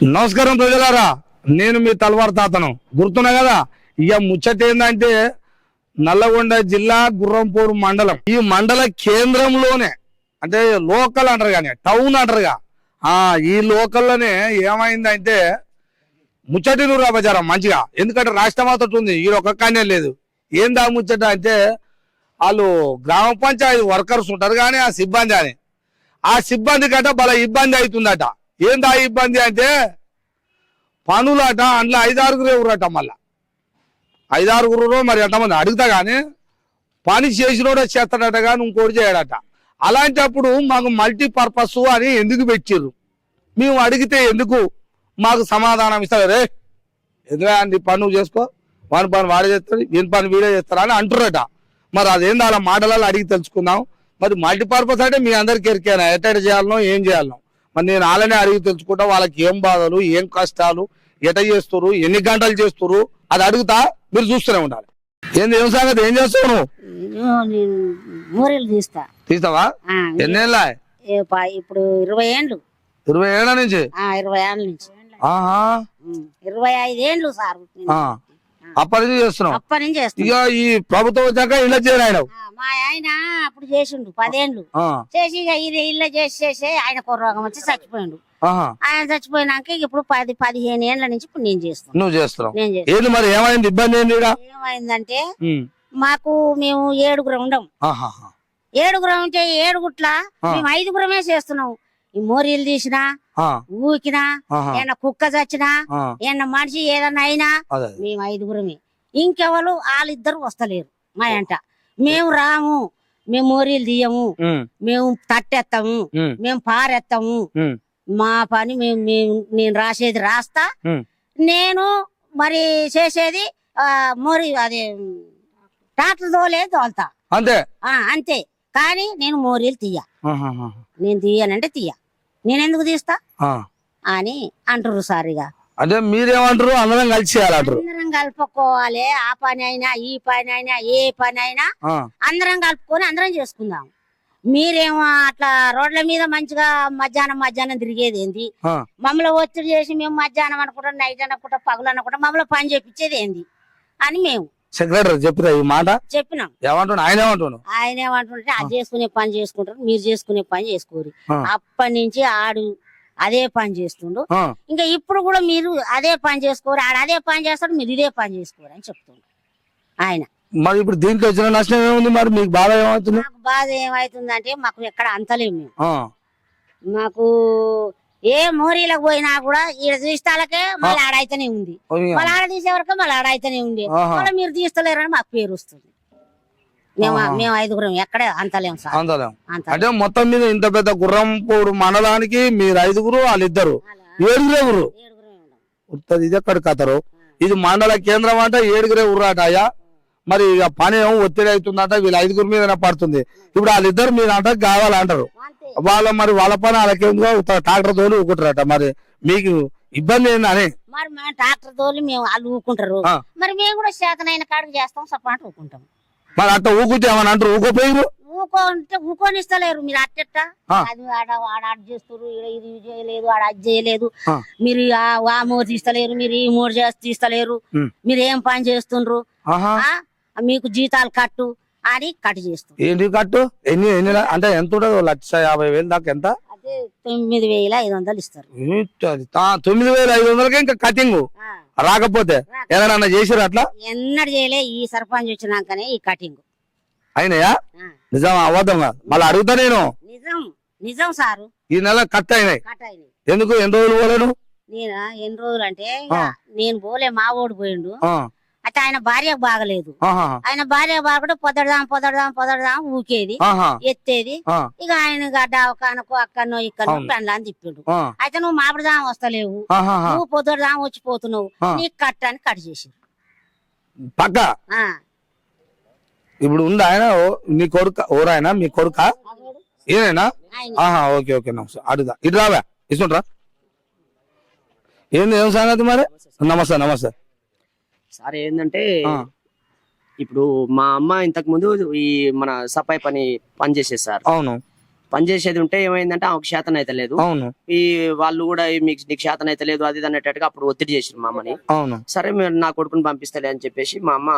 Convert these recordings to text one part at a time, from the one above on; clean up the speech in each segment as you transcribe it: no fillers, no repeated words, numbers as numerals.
నమస్కారం ప్రజలారా, నేను మీ తల్వార్ తాతను. గుర్తున్నా కదా, ఇక ముచ్చట ఏందంటే నల్లగొండ జిల్లా గుర్రంపూర్ మండలం. ఈ మండల కేంద్రంలోనే, అంటే లోకల్ అంటారు కానీ టౌన్ అంటారుగా, ఈ లోకల్లోనే ఏమైందంటే ముచ్చటి నూరా బజారం మంచిగా. ఎందుకంటే రాష్ట్రమాతోటి ఉంది, ఈ ఒక్క కానే లేదు. ఏందా ముచ్చట అంటే, వాళ్ళు గ్రామ పంచాయతీ వర్కర్స్ ఉంటారు కానీ ఆ సిబ్బంది గట బల ఇబ్బంది అవుతుందట. ఏందా ఇబ్బంది అంటే, పనులట అందులో 5-6 ఎవరట. మళ్ళా 5-6 మరి ఎంతమంది అడుగుతా కానీ పని చేసినోడే చేస్తాడట కానీ ఇంకోటి చేయడట. అలాంటప్పుడు మాకు మల్టీపర్పస్ అని ఎందుకు పెట్టిర్రు? మేము అడిగితే ఎందుకు మాకు సమాధానం ఇస్తారు? రే ఎందుకంటే అండి, పని నువ్వు చేసుకో, వాని పని వాడే చేస్తాడు, ఈయన పని వీడే చేస్తారా అని అంటురట. మరి అదేందో అలా మాటలలో అడిగి తెలుసుకుందాం. మరి మల్టీపర్పస్ అంటే మీ అందరికి ఎరికేనా ఎట్ట చేయాలనో ఏం చేయాలనో. మరి నేను వాళ్ళనే అడిగి తెలుసుకుంటా, వాళ్ళకి ఏం బాధలు, ఏం కష్టాలు, ఎట చేస్తారు, ఎన్ని గంటలు చేస్తారు అది అడుగుతా. మీరు చూస్తూనే ఉండాలి. ఏం సంగతి, ఏం చేస్తావు మూరెలు తీస్తావా? ఎన్నేళ్ళ? ఇప్పుడు 20 ఏండ్లు. 20 ఏళ్ల నుంచి? 20 ఏళ్ళ నుంచి. 25 ఏండ్లు సార్. అప్పటి నుంచి చేస్తున్నాం. అప్పటి నుంచి చేస్తాం. ఇక ఈ ప్రభుత్వం వచ్చాక ఇళ్ళ చేరాయన. మా ఆయన అప్పుడు చేసిండు 10 ఏండ్లు చేసి, ఇక ఇది ఇళ్ళ చేసి ఆయనకు రోగం వచ్చి చచ్చిపోయిండు. ఆయన చచ్చిపోయినాక ఇప్పుడు 10-15 ఏండ్ల నుంచి ఇప్పుడు నేను చేస్తాను. నువ్వు చేస్తున్నావు? ఏంది మరి ఏమైంది, ఇబ్బంది ఏంది? ఏమైందంటే మాకు మేము 7 ఉండం. 7 ఉంటే 7 మేము 5 చేస్తున్నాం. ఈ మోరీలు తీసినా, ఊకినా, ఏమన్నా కుక్క చచ్చినా, ఏమన్నా మనిషి ఏదన్నా అయినా మేము 5 ఇంకెవరు వాళ్ళిద్దరు వస్తలేరు మా అంట. మేము రాము, మేము మోరీలు తీయము, మేము తట్టెత్తాము, మేము పారెత్తాము, మా పని నేను రాసేది రాస్తా, నేను మరి చేసేది మోరీ అదే ట్రాక్టర్ తోలుతా అంతే అంతే. కానీ నేను మోరీలు నేను తీయనంటే నేనెందుకు తీస్తా అని అంటారు సార్. ఇక అంటే మీరేమంటారు? అందరం కలిసి చేయాలంటారు. అందరం కలుపుకోవాలి. ఆ పని అయినా ఈ పని అయినా ఏ పని అయినా అందరం కలుపుకొని అందరం చేసుకుందాం. మీరేమో అట్లా రోడ్ల మీద మంచిగా మధ్యాహ్నం తిరిగేది ఏంది? మమ్మల్ని ఒత్తిడి చేసి మేము మధ్యాహ్నం అనుకుంటాం, నైట్ అనుకుంటా, పగులు అనుకుంటా, మమ్మల్ని పని చేపించేది ఏంది అని మేము సెక్రటరీ చెప్పిరా ఈ మాట? చెప్పినాం. ఆయన ఏమంటుంటే అది చేసుకునే పని చేసుకుంటారు, మీరు చేసుకునే పని చేసుకోరు. అప్పటి నుంచి ఆడు అదే పని చేస్తుండు. ఇంకా ఇప్పుడు కూడా మీరు అదే పని చేసుకోరు, ఆడు అదే పని చేస్తాడు, మీరు ఇదే పని చేసుకోరు అని చెప్తుండ్రు ఆయన. మరి ఇప్పుడు దీంట్లో వచ్చిన నష్టం ఏముంది? మరి మీకు బాధ ఏమవుతుంది? మాకు బాధ ఏమవుతుందంటే మాకు ఎక్కడ అంతలేము మేము. మాకు ఏ మోరీలకు పోయినా కూడా ఈడ తీస్తాలకే మళ్ళీ ఆడైతేనే ఉంది, మళ్ళీ ఆడ తీసే వరకు మళ్ళీ ఆడైతేనే ఉంది, మళ్ళీ మీరు తీస్తలేరని మాకు పేరు వస్తుంది. మేము 5 ఎక్కడే అంతలేము సార్. అంటే మొత్తం మీద ఇంత పెద్ద గుర్రంపూడు మండలానికి మీరు 5, వాళ్ళిద్దరు 7 ఇది ఎక్కడ కథరు? ఇది మండల కేంద్రం అంట, 7 ఉర్రాటయ్యా. మరి ఇక పని ఏమో ఒత్తిడి అవుతుందంట, వీళ్ళు 5 మీద పడుతుంది. ఇప్పుడు వాళ్ళిద్దరు మీరు అంట కావాలంటారు. వాళ్ళ పని వాళ్ళకేందుకో ట్రాక్టర్ తోలి ఊకుంటారట. మరి మీకు ఇబ్బంది ఏందని? మరి మేము ట్రాక్టర్ తోలి మేము వాళ్ళు ఊకుంటారు, మరి మేము కూడా చేతనైన కాడికి చేస్తాం, సపాటు ఊకుంటాం. మరి అట్లా ఊకుంటే ఏమని అంటారు? ఊకోపోయారు ఊకోనిస్తలేరు. మీరు అట్టెట్ట అది ఆడ చేస్తారు, ఇది చేయలేదు, ఆడ అది చేయలేదు, మీరు ఆ మోరు తీస్తలేరు, మీరు ఈ మోరు తీస్తలేరు, మీరు ఏం పని చేస్తుండ్రు, మీకు జీతాలు కట్టు అని కట్టు చేస్తారు. ఏంటి కట్టు? ఎన్ని అంటే ఎంత ఉంటుంది? 1,50,000 దాకా. ఎంత? అదే 9,500 ఇస్తారు. 9,500 ఇంకా కటింగ్ రాకపోతే ఏదైనా చేసారు? అట్లా ఎన్నడు చేయలే. ఈ సర్పంచ్ వచ్చినాకనే ఈ కటింగ్ అయినాయా? నిజం అబద్ధంగా? మళ్ళీ అడుగుతా నేను. నిజం సారు. ఈ నెల కట్ అయినాయి. ఎందుకు? ఎన్ని రోజులు పోలేను? నేను ఎన్ని రోజులు అంటే నేను పోలే, మా ఓడి పోయిండు. అయితే ఆయన భార్య బాగలేదు. ఆయన భార్య బాగుంటే పొదడదాం ఊకేది, ఎత్తేది. ఇక ఆయన గడ్డ ఒకనకు అక్కనో ఇక్కడో పెండ్లాన్ని తిప్పిండు. అయితే నువ్వు మాపడదాం వస్తలేవు, నువ్వు పొద్దుదాం వచ్చిపోతున్నావు, నీకు కట్టని కట్ చేసి పక్క. ఇప్పుడు ఉంది ఆయన నీ కొడుక? ఓరాయన మీ కొడుక? ఏనైనా? ఓకే అడుగుదా. ఇటు రావా, ఇస్తుంటరా. ఏం సంగతి మరి? నమస్తే సార్. ఏంటంటే ఇప్పుడు మా అమ్మ ఇంతకు ముందు ఈ మన సఫాయి పని చేసేది సార్. అవును. పని చేసేది ఉంటే ఏమైందంటే ఆమెకు శాతం అయితే లేదు. అవును ఈ వాళ్ళు కూడా నీకు శాతం అయితే లేదు అది ఇది అన్నట్టుగా అప్పుడు ఒత్తిడి చేసింది మా అమ్మని. అవును సరే మీరు నా కొడుకుని పంపిస్తలే అని చెప్పేసి మా అమ్మ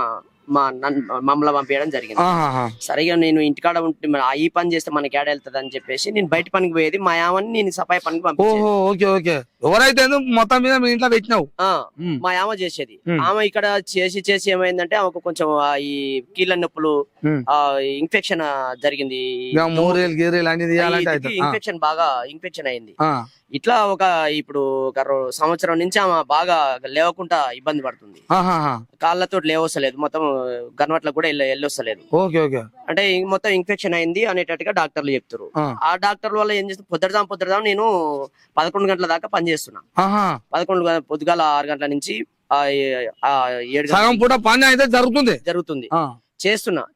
మమ్మల్ని పంపించడం జరిగింది. ఆహాహా. సరిగా నేను ఇంటికాడ ఉంటే మరి ఈ పని చేస్తే మనకి ఏడ వెళ్తుంది అని చెప్పేసి నేను బయట పనికి పోయేది, మా యామని నేను సఫాయి పనికి పంపించేది. ఓహో ఓకే ఓకే. ఎవరైతే మొత్తం మీద మీ ఇంట్లో పెట్టినావు. మా యామ చేసేది. ఉమ్. ఆమె ఇక్కడ చేసి ఏమైందంటే ఆమెకు కొంచెం ఈ కీళ్ళ నొప్పులు, ఉమ్. ఇన్ఫెక్షన్ జరిగింది. ఇక మూరేలు గీరేలు అన్ని తీయాలంటే అవుతుంది. ఇన్ఫెక్షన్ బాగా ఇన్ఫెక్షన్ అయింది. ఆ. ఇట్లా ఇప్పుడు ఒక సంవత్సరం నుంచి ఆమె బాగా లేవకుండా ఇబ్బంది పడుతుంది. ఆహాహా. కాళ్ళతో లేవస్తలేదు, మొత్తం గన్వట్లకు కూడా వెళ్ళొస్తలేదు. Okay okay. అంటే మొత్తం ఇన్ఫెక్షన్ అయింది అనేటట్టుగా డాక్టర్లు చెప్తారు. ఆ. ఆ డాక్టర్ల వల్ల ఏం చేస్తే పొద్దుదాం నేను 11 గంటల దాకా పనిచేస్తున్నా. ఆహా. 11 పొద్దుగాల 6 గంటల నుంచి 7 సగం గంటల పూట పని అయితే జరుగుతుంది. జరుగుతుంది. ఆ.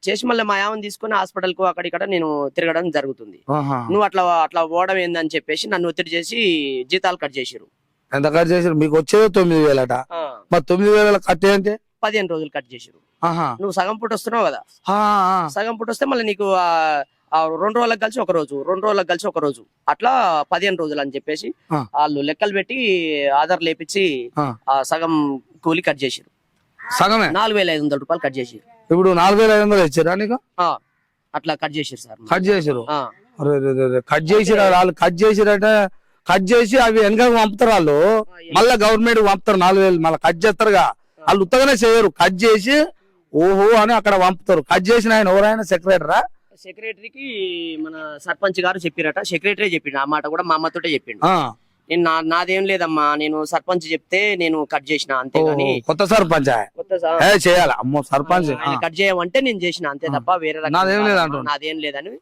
చేసి మళ్ళీ మా యామని తీసుకుని హాస్పిటల్ కు అక్కడిక్కడ నేను తిరగడం జరుగుతుంది. ఆహా. నువ్వు అట్లా పోవడం ఏందని చెప్పేసి నన్ను ఒత్తిడి చేసి జీతాలు కట్ చేసిరు. ఎంత ఖర్చు చేసారు? మీకు వచ్చేది 9,000 అట. మరి 9,000 కట్టే అంటే 15 రోజులు కట్ చేసిరు. ఆహా. నువ్వు సగం పూట వస్తున్నావు కదా, ఆ, ఆ. సగం పూట వస్తే మళ్ళీ నీకు 2 రోజులకు కలిసి ఒక రోజు, 2 రోజులకు కలిసి ఒక రోజు, అట్లా 15 రోజులు అని చెప్పేసి ఆ. వాళ్ళు లెక్కలు పెట్టి ఆధార్ లేపించి ఆ. సగం కూలి కట్ చేసిరు. సగమే 4,500 రూపాయలు కట్ చేసిరు. ఇప్పుడు 4,500 ఇచ్చారా నీకు? అట్లా కట్ చేసిరు సార్. కట్ చేసారు. ఆ. కట్ చేసిరా వాళ్ళు? కట్ చేసిరట. కట్ చేసి అవి వెనక పంపుతారు వాళ్ళు. మళ్ళా గవర్నమెంట్ పంపుతారు 4,000 మళ్ళీ కట్ చేస్తారుగా. వాళ్ళు ఉత్తగానే చేయరు, కట్ చేసి ఓహో అని అక్కడ పంపుతారు. కట్ చేసిన ఆయన ఎవరైనా సెక్రటరా? సెక్రటరీకి మన సర్పంచ్ గారు చెప్పిరట. సెక్రటరీ చెప్పిండు ఆ మాట కూడా మా అమ్మతోటే చెప్పిండు. ఆ. నేను నాదేం లేదమ్మా, నేను సర్పంచ్ చెప్తే నేను కట్ చేసిన అంతేగాని కొత్త సర్పంచ్ చేయాలి. అమ్మో సర్పంచ్ కట్ చేయమంటే నేను చేసిన అంతే తప్ప వేరే రకంగా నాదేం లేదంటాడు. నాదేం లేదని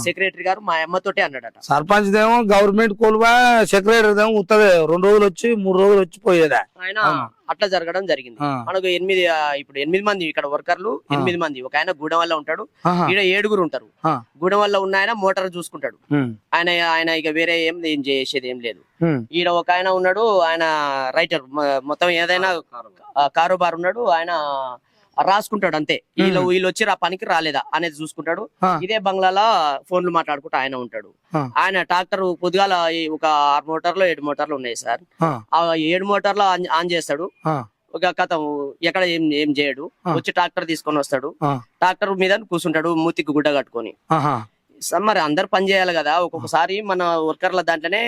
సెక్రటరీ గారు మా అమ్మతోటే అన్నాడట. సర్పంచ్ దేమో గవర్నమెంట్ కోల్వా, సెక్రటరీ దేమో ఉత్తదే 2 రోజులు వచ్చి 3 రోజులు వచ్చి పోయేదా. ఆయన అట్లా జరగడం జరిగింది. మనకు ఇప్పుడు 8 మంది ఇక్కడ వర్కర్లు, 8 మంది. ఒక ఆయన గూడెం వల్ల ఉంటాడు, ఈడ 7 ఉంటారు. గూడెం వల్ల ఉన్న ఆయన మోటార్ చూసుకుంటాడు. ఆయన ఇక వేరే ఏం చేసేది ఏం లేదు. ఈడ ఒక ఆయన ఉన్నాడు, ఆయన రైటర్, మొత్తం ఏదైనా కారోబార్ ఉన్నాడు, ఆయన రాసుకుంటాడు అంతే. వీళ్ళు వచ్చి ఆ పనికి రాలేదా అనేది చూసుకుంటాడు. ఇదే బంగ్లాలో ఫోన్లు మాట్లాడుకుంటూ ఆయన ఉంటాడు. ఆయన ట్రాక్టర్ పొద్దుగాల ఒక 6 మోటార్లు 7 మోటార్లు ఉన్నాయి సార్. ఆ 7 మోటార్లు ఆన్ చేస్తాడు. ఒక కథ ఎక్కడ ఏం చేయడు, వచ్చి ట్రాక్టర్ తీసుకొని వస్తాడు. ట్రాక్టర్ మీద కూర్చుంటాడు మూతికి గుడ్డ కట్టుకొని. మరి అందరు పని చేయాలి కదా. ఒక్కొక్కసారి మన వర్కర్ల దాంట్లోనే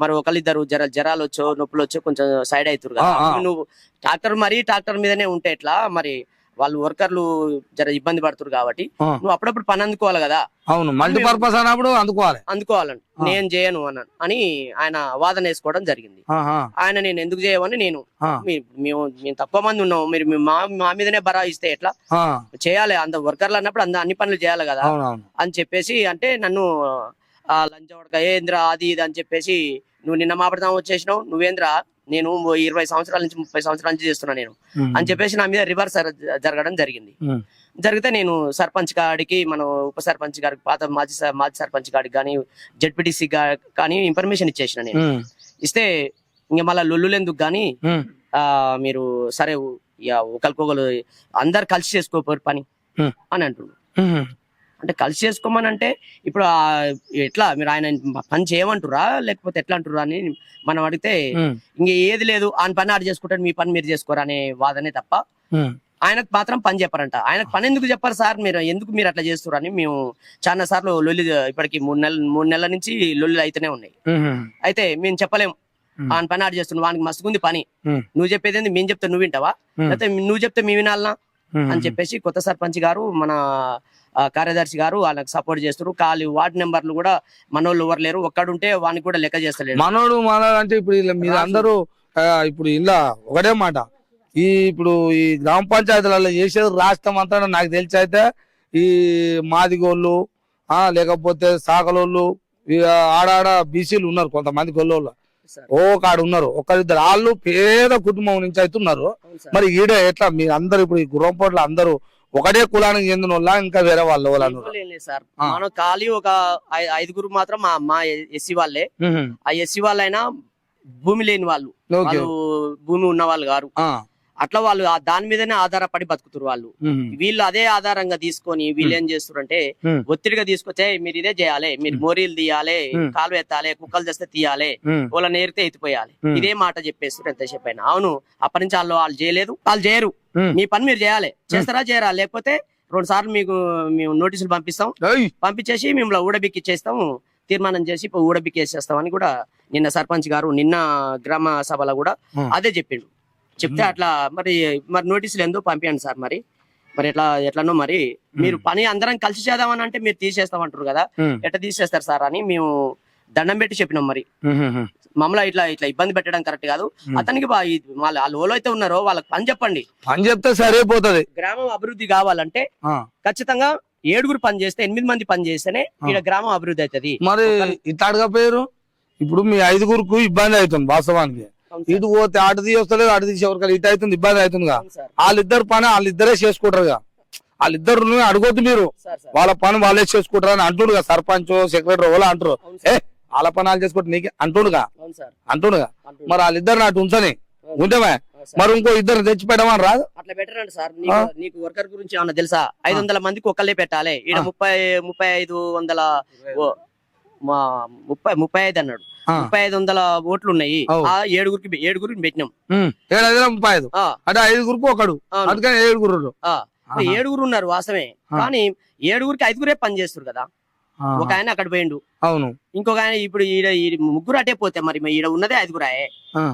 మరి ఒకళ్ళిద్దరు జ్వరాలు వచ్చో నొప్పులు వచ్చో కొంచెం సైడ్ అవుతారు కదా. నువ్వు ట్రాక్టర్ మీదనే ఉంటే ఎట్లా మరి? వాళ్ళు వర్కర్లు జర ఇబ్బంది పడుతురు కాబట్టి నువ్వు అప్పుడప్పుడు పని అందుకోవాలి కదా. అవును, మల్టీపర్పస్ అన్నప్పుడు అందుకోవాలని నేను చేయను అని ఆయన వాదన వేసుకోవడం జరిగింది. ఆయన నేను ఎందుకు చేయమని, మేము తక్కువ మంది ఉన్నాం, మీరు మా మీదనే బరా ఇస్తే ఎట్లా చేయాలి, అంత వర్కర్లు అన్నప్పుడు అన్ని పనులు చేయాలి కదా అని చెప్పేసి అంటే నన్ను లంచం ఏంద్రా అది ఇది అని చెప్పేసి, నువ్వు నిన్న మాపడదాం వచ్చేసినావు, నువ్వేంద్రా నేను 20 సంవత్సరాల నుంచి 30 సంవత్సరాల నుంచి చేస్తున్నా నేను అని చెప్పేసి నా మీద రివర్స్ జరగడం జరిగింది. జరిగితే నేను సర్పంచ్ గారికి, మన ఉప సర్పంచ్ గారికి, పాత మాజీ సర్పంచ్ గారికి కానీ జెడ్పీటీసీ కానీ ఇన్ఫర్మేషన్ ఇచ్చేసిన నేను. ఇస్తే ఇంకా మళ్ళీ లొల్లులు ఎందుకు గానీ మీరు సరే ఒకరికొకరు అందరు కలిసి చేసుకోపోరు పని అని అంటుండ్రు. అంటే కలిసి చేసుకోమని అంటే ఇప్పుడు ఎట్లా మీరు ఆయన పని చేయమంటురా లేకపోతే ఎట్లా అంటురా అని మనం అడిగితే ఇంక ఏది లేదు, ఆయన పని ఆడు చేసుకుంటాడు, మీ పని మీరు చేసుకోరా అనే వాదనే తప్ప ఆయనకు మాత్రం పని చెప్పారంట. ఆయనకు పని ఎందుకు చెప్పారు సార్, మీరు అట్లా చేస్తున్నారు అని మేము చాలా సార్లు లొల్లి, ఇప్పటికి 3 నెలల నుంచి లొల్లి అయితేనే ఉన్నాయి. అయితే మేము చెప్పలేము ఆయన పని ఆడు చేస్తున్నాడు, వానికి మస్తుకుంది పని, నువ్వు చెప్పేది ఏంది, మేము చెప్తే నువ్వు వింటావా, లేకపోతే నువ్వు చెప్తే మేము వినాలనా అని చెప్పేసి కొత్త సర్పంచ్ గారు, మన కార్యదర్శి గారు వాళ్ళకి సపోర్ట్ చేస్తారు. వార్డు నెంబర్లు కూడా మనోళ్ళు ఎవరు లేరు, ఒక్కడుంటే వానికి కూడా లెక్క చేస్తలేడు. మనోడు అంటే ఇప్పుడు మీరు అందరూ ఇప్పుడు ఇలా ఒకటే మాట, ఇప్పుడు ఈ గ్రామ పంచాయతీలలో చేసేది రాష్ట్రం అంతా నాకు తెలిసి అయితే ఈ మాదిగోళ్ళు లేకపోతే సాకలోళ్ళు ఆడాడ బీసీలు ఉన్నారు, కొంతమంది గొల్లోళ్ళు కాడు ఉన్నారు, ఒకరిద్దరు వాళ్ళు పేద కుటుంబం నుంచి అయితే ఉన్నారు. మరి ఈడ ఎట్లా మీరు అందరు ఇప్పుడు ఈ గుర్రంపోట్ల అందరూ ఒకటే కులానికి చెందిన వాళ్ళ ఇంకా వేరే వాళ్ళు సార్? మనం ఖాళీ ఒక 5 మాత్రం మా ఎస్సీ వాళ్ళే. ఆ ఎస్సీ వాళ్ళైనా భూమి లేని వాళ్ళు, భూమి ఉన్న వాళ్ళు గారు. అట్లా వాళ్ళు దాని మీదనే ఆధారపడి బతుకుతారు వాళ్ళు. వీళ్ళు అదే ఆధారంగా తీసుకొని వీళ్ళు ఏం చేస్తారంటే ఒత్తిడిగా తీసుకొచ్చే మీరు ఇదే చేయాలి, మీరు మోరీలు తీయాలి, కాలు ఎత్తాలి, కుక్కలు తెస్తే తీయాలి, వాళ్ళని నేరితే ఎత్తిపోయాలి, ఇదే మాట చెప్పేస్తారు ఎంతసేపు అయినా. అవును, అప్పటి నుంచి వాళ్ళు చేయలేదు, వాళ్ళు చేయరు. మీ పని మీరు చేయాలి, చేస్తారా చేయరా, లేకపోతే 2 సార్లు మీకు మేము నోటీసులు పంపిస్తాం, పంపించేసి మిమ్మల్ని ఊడబిక్కిచ్చేస్తాం, తీర్మానం చేసి ఊడబిక్కేసేస్తామని కూడా నిన్న సర్పంచ్ గారు నిన్న గ్రామ సభలో కూడా అదే చెప్పిండు. చెప్తే అట్లా మరి నోటీసులు ఎందుకు పంపించండి సార్, మరి ఎట్లనో మరి మీరు పని అందరం కలిసి చేద్దామని అంటే మీరు తీసేస్తామంటారు కదా, ఎట్లా తీసేస్తారు సార్ అని మేము దండం పెట్టి చెప్పినాం. మరి మమ్మల్ని ఇట్లా ఇబ్బంది పెట్టడం కరెక్ట్ కాదు. అతనికి వాళ్ళు ఓలో అయితే ఉన్నారో వాళ్ళకి పని చెప్పండి, పని చెప్తే సరిపోతుంది. గ్రామం అభివృద్ధి కావాలంటే ఖచ్చితంగా 7 పని చేస్తే 8 మంది పని చేస్తేనే ఇక్కడ గ్రామం అభివృద్ధి అవుతుంది. మరి ఇట్లాడుగా పేరు ఇప్పుడు మీ 5గురికి ఇబ్బంది అవుతుంది వాస్తవానికి. ఇటు పోతే అటు తీయొస్తలేదు, అటు తీసి ఎవరికైనా ఇటు అవుతుంది, ఇబ్బంది అవుతుందిగా. వాళ్ళిద్దరు పని వాళ్ళిద్దరే చేసుకుంటారుగా, వాళ్ళిద్దరు అడగొద్దు మీరు, వాళ్ళ పని వాళ్ళే చేసుకుంటారు అని అంటుండగా సర్పంచ్ సెక్రటరీ వాళ్ళు అంటారు. వాళ్ళ పని వాళ్ళు చేసుకుంటారు నీకు అంటుండగా. మరి వాళ్ళిద్దరు అటు ఉంచని ఉంటేమే మరి ఇంకో ఇద్దరు తెచ్చి పెట్టమని రాదు. అట్లా పెట్టరండి సార్. నీకు వర్కర్ గురించి ఏమన్నా తెలుసా? 500 మందికి ఒక్కళ్ళే పెట్టాలి, ఈడ 3500 35 అన్నాడు, 3500 ఓట్లు ఉన్నాయి. ఆ 7గురికి పెట్టినాం. 735 అంటే 5గురికి ఒకడు, అందుకని 7గురు ఉన్నారు వాస్తవమే. కానీ 7గురికి 5గురే పని చేస్తారు కదా. ఒక ఆయన అక్కడ పోయిండు, అవును, ఇంకొక ఆయన ఇప్పుడు ఈడ 3 అటే పోతే మరి ఈడ ఉన్నదే 5గురాయే.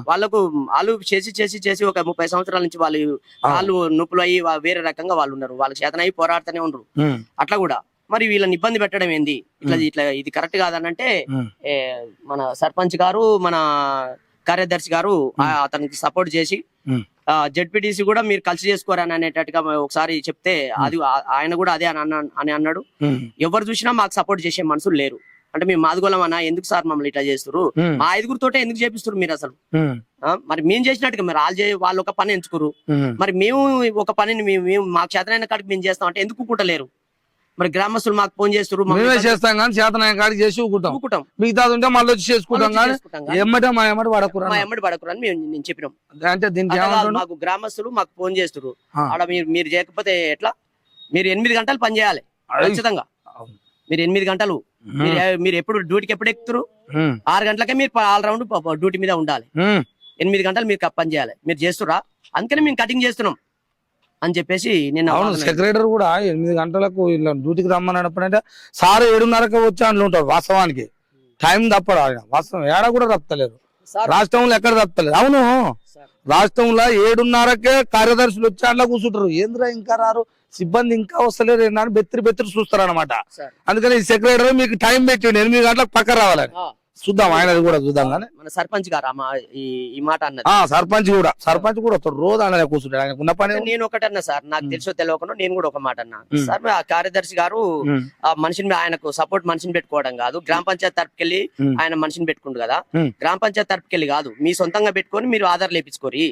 వాళ్ళకు వాళ్ళు చేసి ఒక 30 సంవత్సరాల నుంచి వాళ్ళు నొప్పులు అయ్యి వేరే రకంగా వాళ్ళు ఉన్నారు, వాళ్ళకి చేతన అయ్యి పోరాడుతూనే ఉండరు. అట్లా కూడా మరి వీళ్ళని ఇబ్బంది పెట్టడం ఏంది? ఇట్లా ఇది కరెక్ట్ కాదనంటే మన సర్పంచ్ గారు మన కార్యదర్శి గారు అతనికి సపోర్ట్ చేసి జెడ్పీటీసీ కూడా మీరు కలిసి చేసుకోరని అనేటట్టుగా ఒకసారి చెప్తే అది ఆయన కూడా అదే అని అన్నాడు. ఎవరు చూసినా మాకు సపోర్ట్ చేసే మనుషులు లేరు. అంటే మేము మాదిగోళం అన్నా, ఎందుకు సార్ మమ్మల్ని ఇట్లా చేస్తారు, మా 5గురితోటే ఎందుకు చేపిస్తారు మీరు అసలు? మరి మేము చేసినట్టుగా మరి వాళ్ళు ఒక పని ఎంచుకోరు, మరి మేము ఒక పనిని మేము మాకు చేతనైన కాడికి మేము చేస్తాం అంటే ఎందుకు కూటలేరు? మరి గ్రామస్తులు మాకు ఫోన్ చేస్తారు, మేమే చేస్తాం కానీ చేతనైన కాడికి చేసి ఊకుంటాం, మిగతా ఉంటే మళ్ళీ వచ్చి చేసుకుంటాం కానీ మా ఎమ్మటి పడకురు అని నేను చెప్పినాం. అంటే మాకు గ్రామస్తులు మాకు ఫోన్ చేస్తారు, ఆడ మీరు చేయకపోతే ఎట్లా? మీరు 8 గంటలు పని చేయాలి ఖచ్చితంగా. మీరు 8 గంటలు మీరు డ్యూటీకి ఎప్పుడు ఎక్కుతారు? 6 గంటలకే మీరు ఆల్ రౌండ్ డ్యూటీ మీద ఉండాలి. 8 గంటలు మీరు పని చేయాలి. మీరు చేస్తురా? అందుకని మేము కటింగ్ చేస్తున్నాం అని చెప్పేసి నిన్న సెక్రటరీ కూడా 8 గంటలకు డ్యూటీకి రమ్మన్నప్పుడంటే సార్ 7:30కి వచ్చి అందులో ఉంటారు. వాస్తవానికి టైం తప్పడు ఆయన, వాస్తవం ఏడా కూడా తప్పలేదు, రాష్ట్రంలో ఎక్కడ తప్పలేదు. అవును, రాష్ట్రంలో 7:30కే కార్యదర్శులు వచ్చి అందులో కూర్చుంటారు. ఏంద్రా ఇంకా రారు, సిబ్బంది ఇంకా వస్తలేరు అని బెత్తిరి చూస్తారు అనమాట. అందుకని ఈ సెక్రటరీ మీకు టైం పెట్టి 8 గంటలకు పక్క రావాలని చూద్దాం, ఆయనది కూడా చూద్దాం. కానీ మన సర్పంచ్ గారు ఈ మాట అన్నది. సర్పంచ్ కూడా రోజు ఆయన కూర్చుంటాడు, ఆయన ఉన్న పని. నేను ఒకటన్నా సార్, నాకు తెలుసో తెలియకుండా నేను కూడా ఒక మాట అన్నా సార్. ఆ కార్యదర్శి గారు ఆ మనిషిని ఆయనకు సపోర్ట్ మనిషిని పెట్టుకోవడం కాదు, గ్రామ పంచాయతీ తరపుకెళ్ళి ఆయన మనిషిని పెట్టుకుంటు కదా. గ్రామ పంచాయతీ తరపుకెళ్ళి కాదు, మీ సొంతంగా పెట్టుకొని మీరు ఆధార్ లేపించుకోరి.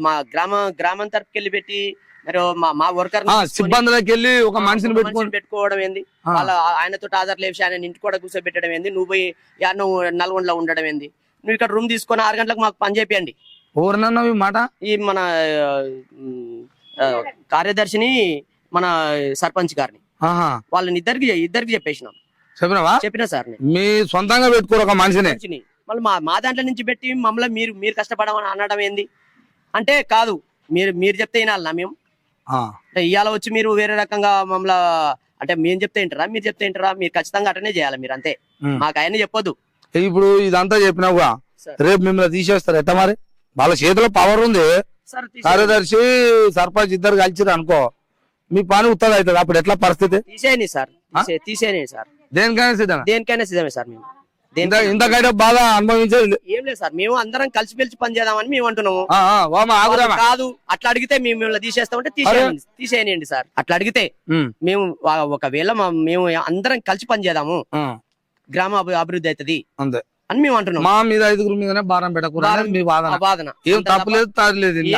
మా గ్రామం తరపుకెళ్ళి పెట్టి మీరు మా వర్కర్ సిబ్బందిలోకి వెళ్ళి ఒక మనిషిని పెట్టుకోవడం ఏంది? వాళ్ళ ఆయనతో ఆధార్ లేచి ఆయన ఇంటి కూడా కూర్చోబెట్టడం ఏంది? నువ్వు పోయి నల్గొండలో ఉండడం ఏంది? నువ్వు ఇక్కడ రూమ్ తీసుకొని 6 గంటలకు మాకు పని చేపియండి. ఎవరినన్నా మాట ఈ మన కార్యదర్శిని మన సర్పంచ్ గారిని వాళ్ళని ఇద్దరికి చెప్పేసినాం. చెప్పినా సార్ మీ సొంతంగా పెట్టుకోరు ఒక మనిషిని, మళ్ళీ మా దాంట్లో నుంచి పెట్టి మమ్మల్ని మీరు కష్టపడమని అనడం ఏంది అంటే? కాదు, మీరు చెప్తే వినాలన్నా మేము? ఇవాళ వచ్చి మీరు వేరే రకంగా మమ్మల్ని అంటే మేము చెప్తే ఏంటరా, మీరు చెప్తే ఏంటరా? మీరు ఖచ్చితంగా అటనే చేయాలి మీరు, అంతే. మాకు ఆయన చెప్పొద్దు. ఇప్పుడు ఇదంతా చెప్పినావుగా, రేపు మిమ్మల్ని తీసేస్తారు ఎట్ట? మరి వాళ్ళ చేతిలో పవర్ ఉంది, కార్యదర్శి సర్పంచ్ ఇద్దరు కలిసిరు అనుకో, మీ పని ఉత్తది అవుతుంది. అప్పుడు ఎట్లా పరిస్థితి? తీసేయండి సార్, తీసేయండి సార్. దేనికైనా సిద్ధమే సార్. మేము ఇంతకైనా బాగా అనుభవించేది ఏం లేదు సార్. మేము అందరం కలిసి పిలిచి పని చేద్దామని మేము అంటున్నాము. కాదు అట్లా అడిగితే మేము తీసేస్తామంటే తీసేయండి సార్. అట్లా అడిగితే మేము ఒకవేళ మేము అందరం కలిసి పని చేద్దాము, గ్రామ అభివృద్ధి అవుతుంది అని మేము అంటున్నాం. మా మీద 5గురి మీదనే భారం పెట్టకూడదు మీ వాదన. ఏం తప్పలేదు,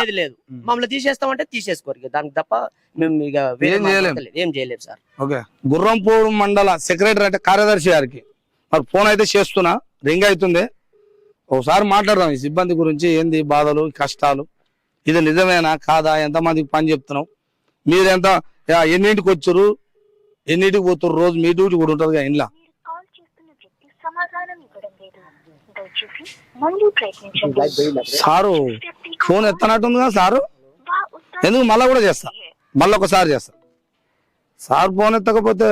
ఏది లేదు. మమ్మల్ని తీసేస్తామంటే తీసేసుకోరు, దానికి తప్ప మేము ఇక ఏం చేయలేము సార్. ఓకే, గుర్రంపూడి మండల సెక్రటరీ అంటే కార్యదర్శి గారికి మరి ఫోన్ అయితే చేస్తున్నా, రింగ్ అవుతుంది. ఒకసారి మాట్లాడదాం ఈ సిబ్బంది గురించి, ఏంది బాధలు కష్టాలు ఇది నిజమేనా కాదా, ఎంతమందికి పని చెప్తున్నావు, మీరెంత ఎన్నింటికి వచ్చారు, ఎన్నింటికి పోతారు, రోజు మీ డ్యూటీ కూడా ఉంటుంది కదా ఇంట్లో. సారు ఫోన్ ఎత్తనట్టుంది కదా సారు, ఎందుకు మళ్ళా కూడా చేస్తా, మళ్ళీ ఒకసారి చేస్తా. సార్ ఫోన్ ఎత్తకపోతే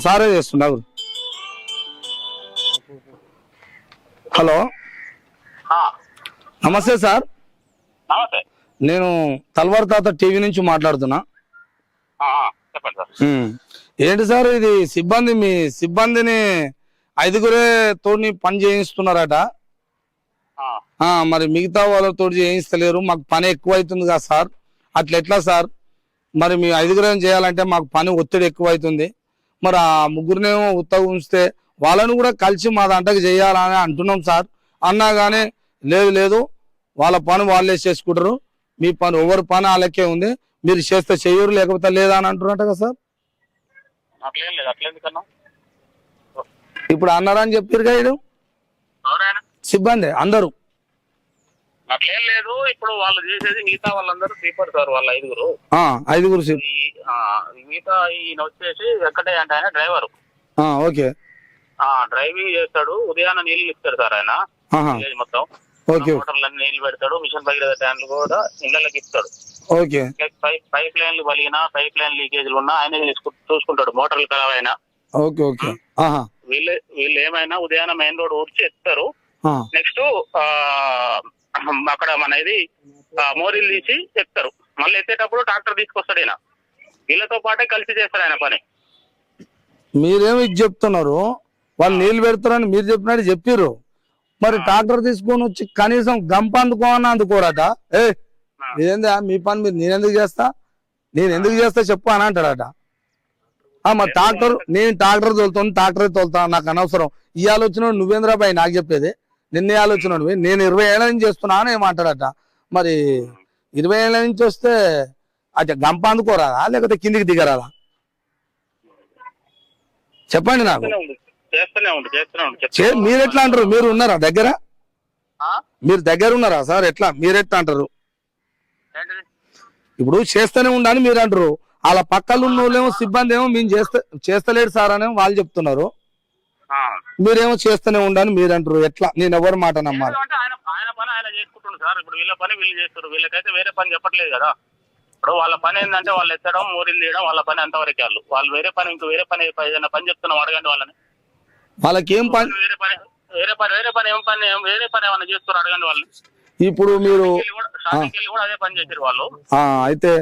సారే చేస్తుండ. హలో నమస్తే సార్. నమస్తే. నేను తల్వార్ తాత టీవీ నుంచి మాట్లాడుతున్నా. చెప్పండి సార్. ఏంటి సార్ ఇది సిబ్బంది, మీ సిబ్బందిని 5గురే తోటి పని చేయిస్తున్నారట, మరి మిగతా వాళ్ళతో చేయిస్తలేరు, మాకు పని ఎక్కువ అవుతుంది కదా సార్, అట్లా ఎట్లా సార్, మరి మీ 5గురేం చేయాలంటే మాకు పని ఒత్తిడి ఎక్కువ అవుతుంది, మరి ఆ ముగ్గురినేమో ఉత్తగా ఉంచితే వాళ్ళని కూడా కలిసి మా దాంట్లోకి చేయాలని అంటున్నాం సార్. అన్నా కానీ లేదు లేదు వాళ్ళ పని వాళ్ళే చేసుకుంటారు, మీ పని ఎవరి పని వాళ్ళకే ఉంది, మీరు చేస్తే చెయ్యరు లేకపోతే లేదా అని అంటున్నట్టు కదా సార్. అట్లేం లేదు. అట్లేందుకన్నా ఇప్పుడు అన్నారని చెప్పారు కదా సిబ్బంది అందరూ. అట్లేం లేదు. ఇప్పుడు వాళ్ళు చేసేది మిగతా వాళ్ళందరూ స్లీపర్ సార్, వాళ్ళ 5గురు. 5గురు మిగతా ఈయన వచ్చేసి వెంకటయ్య అంటే ఆయన డ్రైవరు. ఓకే. డ్రైవింగ్ చేస్తాడు, ఉదయాన్నే నీళ్లు ఇస్తాడు సార్ ఆయన మొత్తం. మోటార్లన్నీ నీళ్లు పెడతాడు, మిషన్ భగీరథ ట్యాంకులు కూడా ఇళ్లకి ఇస్తాడు. ఓకే. పైప్ లైన్లు పలిగినా, పైప్ లైన్ లీకేజ్లు ఉన్నా ఆయనే చూసుకుంటాడు, మోటార్లు ఖరాబ్ అయినా. Okay okay. వీళ్ళు ఏమైనా ఉదయాన్నే మెయిన్ రోడ్ ఊడ్చి ఎత్తారు. నెక్స్ట్ అక్కడ మన ఇది మోరీలు తీసి ఎత్తారు. మళ్ళీ ఎత్తేటప్పుడు ట్రాక్టర్ తీసుకొస్తాడు ఆయన, వీళ్ళతో పాటే కలిసి చేస్తారు ఆయన పని. మీరేమి ఇది చెప్తున్నారు, వాళ్ళు నీళ్లు పెడతారని మీరు చెప్పినట్టు చెప్పారు, మరి ట్రాక్టర్ తీసుకొని వచ్చి కనీసం గంప అందుకోమని అందుకోరట. ఏందా మీ పని మీరు నేను ఎందుకు చేస్తా చెప్పు అని అంటాడట. మరి ట్రాక్టర్ నేను ట్రాక్టర్ తోలుతాను, ట్రాక్టర్ తోలుతాను, నాకు అనవసరం, ఈ ఆలోచన నువ్వేంద్రాబాయి నాకు చెప్పేది, నిన్నే ఆలోచన నేను 20 ఏళ్ల నుంచి చేస్తున్నా అని ఏమంటాడట. మరి 20 ఏళ్ల నుంచి వస్తే అచ్చా గంప అందుకోరాదా లేకపోతే కిందికి దిగరాదా చెప్పండి నాకు. మీరు ఎట్లా అంటారు, మీరు ఉన్నారా దగ్గర, మీరు దగ్గర ఉన్నారా సార్, ఎట్లా మీరు ఎట్లా అంటారు, ఇప్పుడు చేస్తూనే ఉండాలని మీరు అంటారు, వాళ్ళ పక్కలు ఉన్న వాళ్ళేమో సిబ్బంది ఏమో మేము చేస్తలేడు సార్ అని వాళ్ళు చెప్తున్నారు, మీరేమో చేస్తూనే ఉండాలని మీరు అంటారు, ఎట్లా నేను ఎవరి మాట నమ్మాలి. ఆయన పని ఆయన చేసుకుంటుండ్రు సార్, ఇప్పుడు వీళ్ళ పని వీళ్ళు చేస్తారు, వీళ్ళకైతే వేరే పని చెప్పట్లేదు కదా. ఇప్పుడు వాళ్ళ పని ఏంటంటే వాళ్ళు ఎత్తడం, మోరీలు తీయడం, వాళ్ళ పని అంతవరకు వాళ్ళు వేరే పని ఇంకో వేరే పని ఏదైనా పని చెప్తున్నాం అడగండి వాళ్ళని. వాళ్ళకి ఏం పని, వేరే పని ఏమైనా చేస్తారు అడగండి వాళ్ళని. ఇప్పుడు మీరు కూడా అదే పని చేశారు వాళ్ళు. అయితే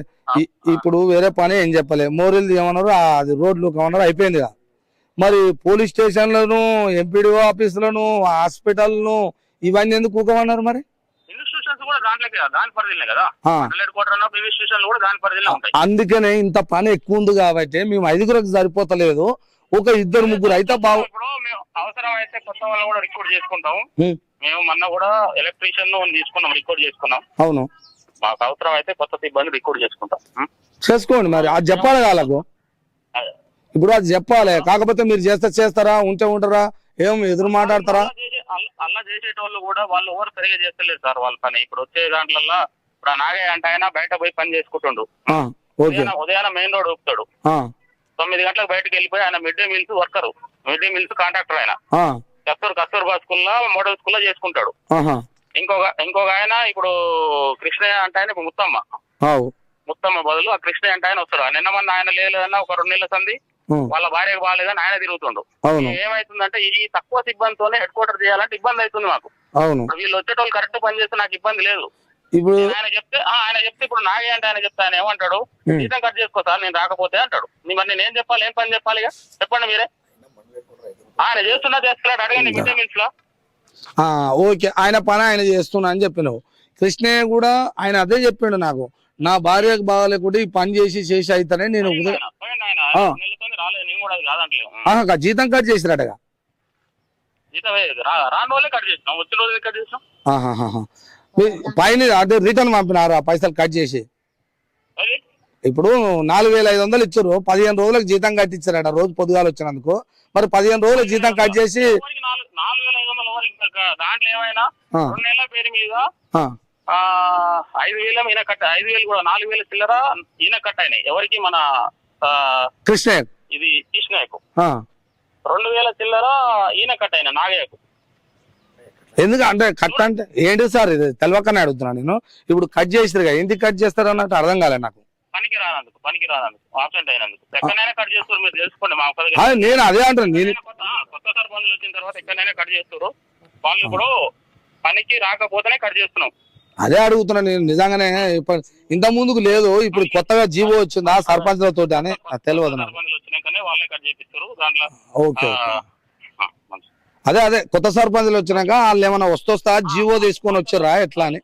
ఇప్పుడు వేరే పని ఏం చెప్పలే, మోరీలు తీయమన్నారు, అది రోడ్లు కామన్నారు, అయిపోయింది కదా. మరి పోలీస్ స్టేషన్లను, ఎంపీడీఓ ఆఫీసులను, హాస్పిటల్ను ఇవన్నీ ఎందుకు కూకమన్నారు మరి? ఇన్స్టిట్యూషన్స్ కూడా దాని పరిధిలో కదా, ఇన్స్టిట్యూషన్లు కూడా దాని పరిధిలో ఉంటాయి. అందుకనే ఇంత పని ఎక్కువ ఉంది కాబట్టి మేము 5గురికి సరిపోతలేదు, ఒక 2-3 అయితే బాగు. అవసరం అయితే కొత్త వాళ్ళు కూడా రిక్రూట్ చేసుకుంటాం. మేము మొన్న కూడా ఎలక్ట్రీషియన్ తీసుకున్నాం, రిక్రూట్ చేసుకున్నాం. అవును, మాకు అవసరం అయితే కొత్త సిబ్బంది రిక్రూట్ చేసుకుంటాం. చేసుకోండి, మరి అది చెప్పాలి వాళ్ళకు, ఇప్పుడు అది చెప్పాలి. కాకపోతే మీరు చేస్తారా, ఉంటారా, ఏం ఎదురు మాట్లాడతారా? అలా చేసేటోళ్ళు కూడా వాళ్ళు ఎవరు సరిగా చేస్తలేరు సార్ వాళ్ళ పని. ఇప్పుడు వచ్చే దాంట్లో ఇప్పుడు నాగయ్య అంటే ఆయన బయట పోయి పని చేసుకుంటుండు, ఉదయాన్నే మెయిన్ రోడ్ ఊపుతాడు, 9 గంటలకు బయటకు వెళ్ళిపోయి ఆయన మిడ్ డే మీల్స్ కాంట్రాక్టర్ ఆయన కస్తూర్బా స్కూల్లో మోడల్ స్కూల్లో చేసుకుంటాడు. ఇంకొక ఆయన ఇప్పుడు కృష్ణయ్య అంటే ఆయన ముత్తమ్మ బదులు ఆ కృష్ణయ్య అంటే ఆయన వస్తాడు. నిన్న మొన్న ఆయన లేదన్నా ఒక 2 నెలల సంది వాళ్ళ భార్యకు బాగాలేదని ఆయన తిరుగుతుండు. ఏమైతుందంటే ఈ తక్కువ సిబ్బందితోనే హెడ్ క్వార్టర్ చేయాలంటే ఇబ్బంది అవుతుంది మాకు. వీళ్ళు వచ్చేటోళ్ళు కరెక్ట్ పని చేస్తే నాకు ఇబ్బంది లేదు. ఆయన చెప్తే ఇప్పుడు నాగే అంటే ఆయన చెప్తే ఆయన ఏమంటాడు, జీతం కట్ చేసుకో సార్ నేను రాకపోతే అంటాడు. మరి నేను ఏం చెప్పాలి, ఏం పని చెప్పాలి చెప్పండి మీరే. ఆయన చేస్తున్నా చేస్తున్నాడు అడగండి మిడ్ డే మీల్స్ లో. ఓకే, ఆయన పని ఆయన చేస్తున్నా అని చెప్పినావు. కృష్ణయ్య కూడా ఆయన అదే చెప్పిండు, నాకు నా భార్యకు బాగాలేకుండా ఈ పని చేసి అయితేనే నేను జీతం కట్ చేసినట్టుగా. పైన అదే రిటర్న్ పంపినారు, ఆ పైసలు కట్ చేసి. ఇప్పుడు 4,500 ఇచ్చారు, 15 రోజులకు జీతం కట్టించారట, రోజు పొద్దుగాలు వచ్చినందుకు. మరి 15 రోజులకు జీతం కట్ చేసి దాంట్లో ఏమైనా ఆ. 2 నెలల పేరు మీద ఆ, 5,000 ఈయన కట్ట 5,000 కూడా 4,000 చిల్లర ఈయన కట్ అయినాయి. ఎవరికి? మన కృష్ణ ఇది కృష్ణయ్యకు. 2,000 చిల్లర ఈయన కట్ అయినా నాగయ్యకు. ఎందుకు అంటే కట్ అంటే ఏంటి సార్ ఇది తెలవకనే అడుగుతున్నాను నేను. ఇప్పుడు కట్ చేస్తారు కదా, ఎందుకు కట్ చేస్తారు అన్నట్టు అర్థం కాలే నాకు. పనికి రానందుకు ఆబ్సెంట్ అయినందుకు. ఎక్కడైనా కట్ చేస్తారు, మీరు తెలుసుకోండి. మా నేను అదే అంటాను. నేను కొత్త సర్పంచులు వచ్చిన తర్వాత ఎక్కడైనా కట్ చేస్తారు. వాళ్ళు ఇప్పుడు పనికి రాకపోతేనే కట్ చేస్తున్నాం. అదే అడుగుతున్నా నేను నిజంగానే. ఇంత ముందుకు లేదు, ఇప్పుడు కొత్తగా జీవో వచ్చిందా సర్పంచ్లతో అని తెలియదు నాకు. సర్పంచులు వచ్చినాకనే వాళ్ళే కట్ చేపిస్తారు. దాంట్లో ఓకే అదే అదే కొత్త సర్పంచ్లు వచ్చినాక వాళ్ళు ఏమైనా వస్తొస్తా జీవో తీసుకొని వచ్చారా ఎట్లా అని